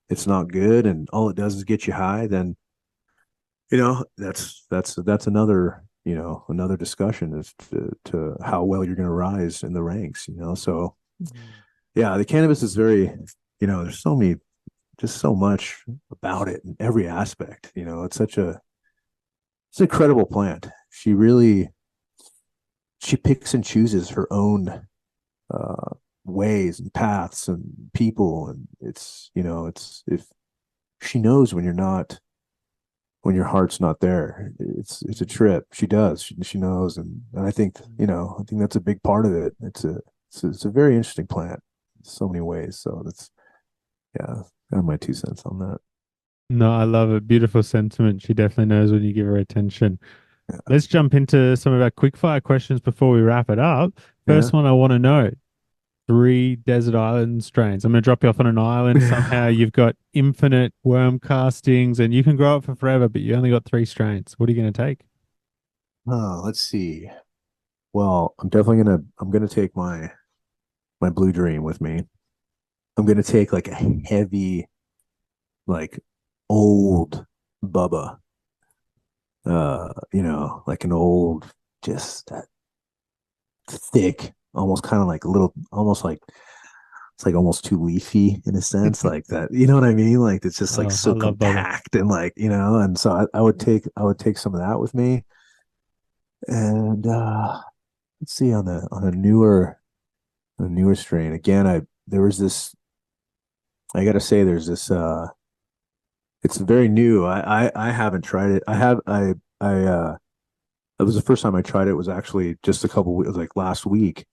it's not good, and all it does is get you high, then, you know, that's another, you know, another discussion as to how well you're going to rise in the ranks, you know. So yeah, the cannabis is very, you know, there's so many, just so much about it in every aspect. You know, it's an incredible plant. She picks and chooses her own uh, ways and paths and people, and it's, you know, it's, if she knows when you're not, when your heart's not there, it's a trip. She does. She knows. And I think, you know, I think that's a big part of it. It's a very interesting plant in so many ways. So that's, yeah, kind of my 2 cents on that. No, I love it. Beautiful sentiment. She definitely knows when you give her attention. Yeah. Let's jump into some of our quickfire questions before we wrap it up. Yeah. First one, I want to know three desert island strains. I'm going to drop you off on an island. Somehow you've got infinite worm castings and you can grow it for forever, but you only got three strains. What are you going to take? Oh, let's see. Well, I'm gonna take my blue dream with me. I'm gonna take like a heavy, like old Bubba, like an old, just that thick, almost kind of like a little, almost like it's like almost too leafy in a sense, like that. You know what I mean? Like it's just like Oh, I so love bubba. compact and like and so I would take some of that with me, and let's see on a newer strain again. There was this. I got to say, there's this. It's very new. I haven't tried it. It was the first time I tried it. It was actually just a couple weeks, like last week.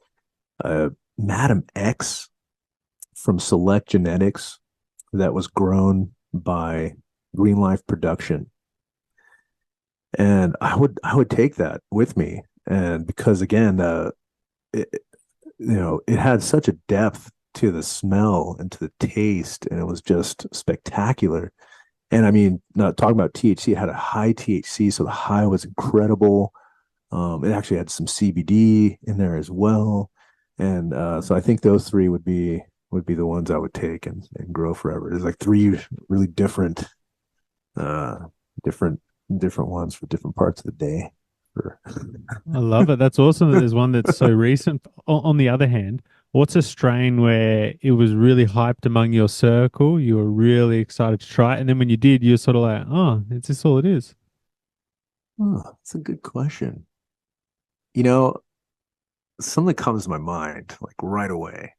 Madam X from Select Genetics that was grown by Green Life Production, and I would take that with me, and because again, it, it had such a depth to the smell and to the taste, and it was just spectacular. And I mean, not talking about THC, it had a high THC, so the high was incredible. It actually had some CBD in there as well, and so I think those three would be the ones I would take and grow forever. There's like three really uh, different different ones for different parts of the day. For I love it. That's awesome that there's one that's so recent. On the other hand, what's a strain where it was really hyped among your circle? You were really excited to try it. And then when you did, you're sort of like, oh, it's this all it is. oh, that's a good question. You know, something comes to my mind like right away.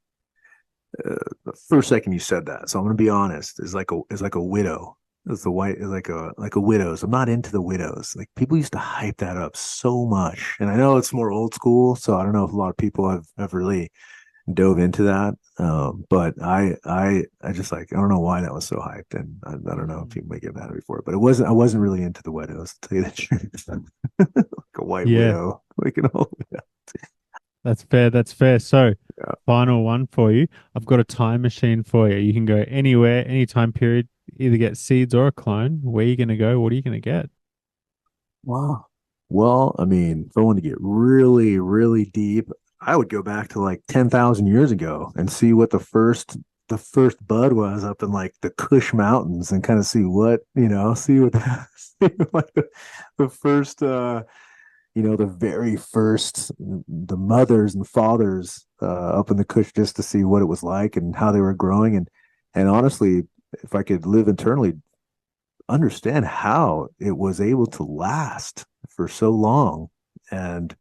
The first second you said that, so I'm gonna be honest, is like a widow. It's the white is like a widows. I'm not into the widows. Like people used to hype that up so much, and I know it's more old school, so I don't know if a lot of people have really dove into that. But I just like I don't know why that was so hyped, and I don't know if people may get mad at me for it, but it wasn't. I wasn't really into the widows. To tell you the truth, like a white Yeah, widow, like an old widow. that's fair. That's fair. So, Yeah. final one for you. I've got a time machine for you. You can go anywhere, any time period, either get seeds or a clone. Where are you going to go? What are you going to get? Wow. Well, I mean, if I want to get really, really deep, I would go back to like 10,000 years ago and see what the first bud was up in like the Kush Mountains and kind of see see what see like the first the very first the mothers and fathers up in the Kush just to see what it was like and how they were growing and honestly, if I could live internally understand how it was able to last for so long and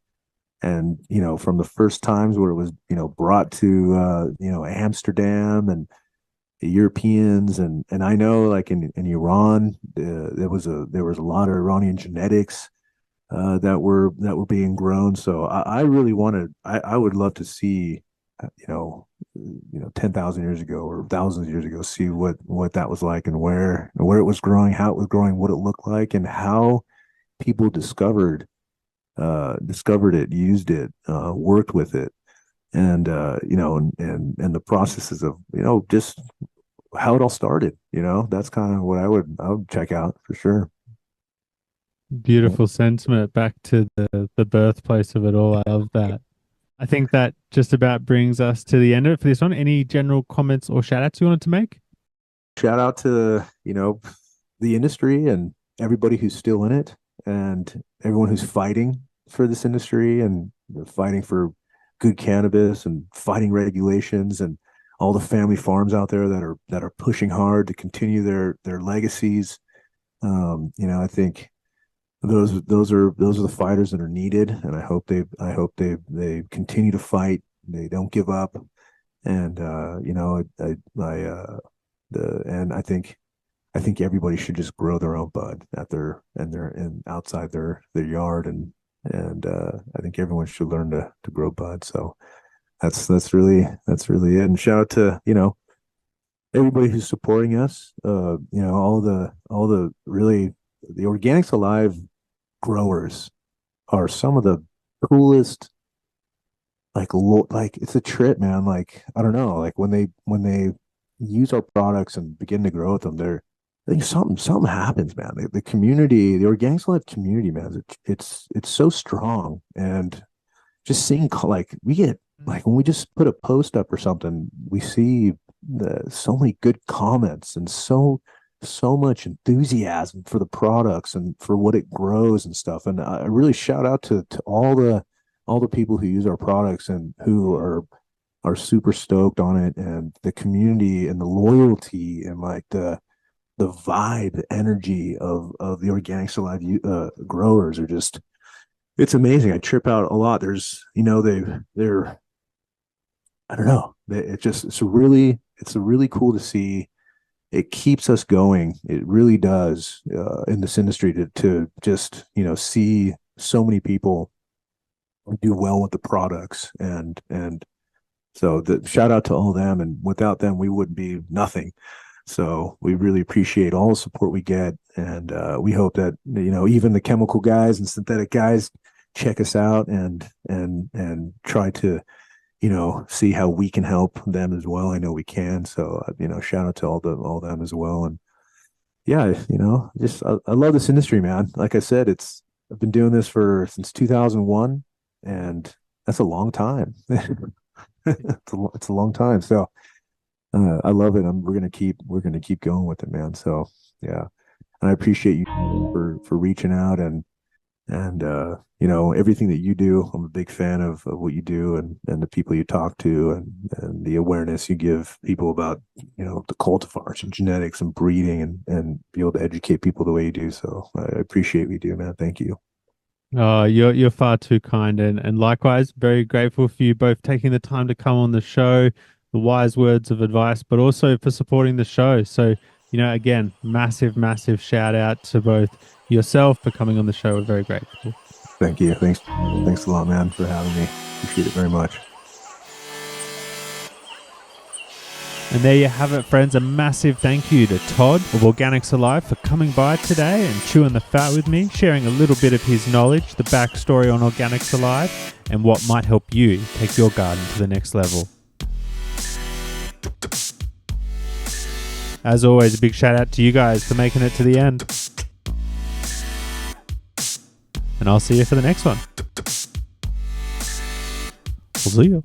from the first times where it was brought to Amsterdam and the Europeans and I know like in Iran there was a lot of Iranian genetics that were being grown. So I really wanted I would love to see you know 10,000 years ago or thousands of years ago see what that was like and where it was growing, how it was growing, what it looked like, and how people discovered it, used it, worked with it, and and the processes of just how it all started. That's kind of what I would check out for sure. Yeah. Beautiful sentiment back to the birthplace of it all. I love that. I think that just about brings us to the end of it for this one. Any general comments or shout outs you wanted to make? Shout out to the industry and everybody who's still in it and everyone who's fighting for this industry and fighting for good cannabis and fighting regulations and all the family farms out there that are pushing hard to continue their legacies. I think those are the fighters that are needed, and I hope they continue to fight. They don't give up, and and I think everybody should just grow their own bud at and outside their yard, and I think everyone should learn to grow bud. So that's really it. And shout out to everybody who's supporting us. All the really the Organics Alive growers are some of the coolest. Like it's a trip, man. Like I don't know, like when they use our products and begin to grow with them, I think something happens, man. The community, the Organics Alive community, man, it's so strong, and just seeing like we get like when we just put a post up or something, we see so many good comments and so much enthusiasm for the products and for what it grows and stuff. And I really shout out to all the people who use our products and who are super stoked on it, and the community and the loyalty and like the vibe, the energy of the Organics Alive growers are just, it's amazing. I trip out a lot. There's, they're, I don't know. It's a really cool to see. It keeps us going. It really does, in this industry, to just, see so many people do well with the products, and so the shout out to all of them. And without them, we would be nothing. So we really appreciate all the support we get, and we hope that, even the chemical guys and synthetic guys check us out, and try to, see how we can help them as well. I know we can. So, shout out to all them as well. And yeah, just I love this industry, man. Like I said, I've been doing this since 2001, and that's a long time. It's a long time. So I love it. We're gonna keep going with it, man. So yeah, and I appreciate you for reaching out, and everything that you do. I'm a big fan of what you do, and the people you talk to, and the awareness you give people about, the cultivars and genetics and breeding, and be able to educate people the way you do. So I appreciate what you do, man. Thank you. Oh, you're far too kind, and likewise, very grateful for you both taking the time to come on the show, the wise words of advice, but also for supporting the show. So, again, massive shout out to both yourself for coming on the show. We're very grateful. Thank you. Thanks a lot, man, for having me. Appreciate it very much. And there you have it, friends. A massive thank you to Todd of Organics Alive for coming by today and chewing the fat with me, sharing a little bit of his knowledge, the backstory on Organics Alive, and what might help you take your garden to the next level. As always, a big shout out to you guys for making it to the end. And I'll see you for the next one. We'll see you.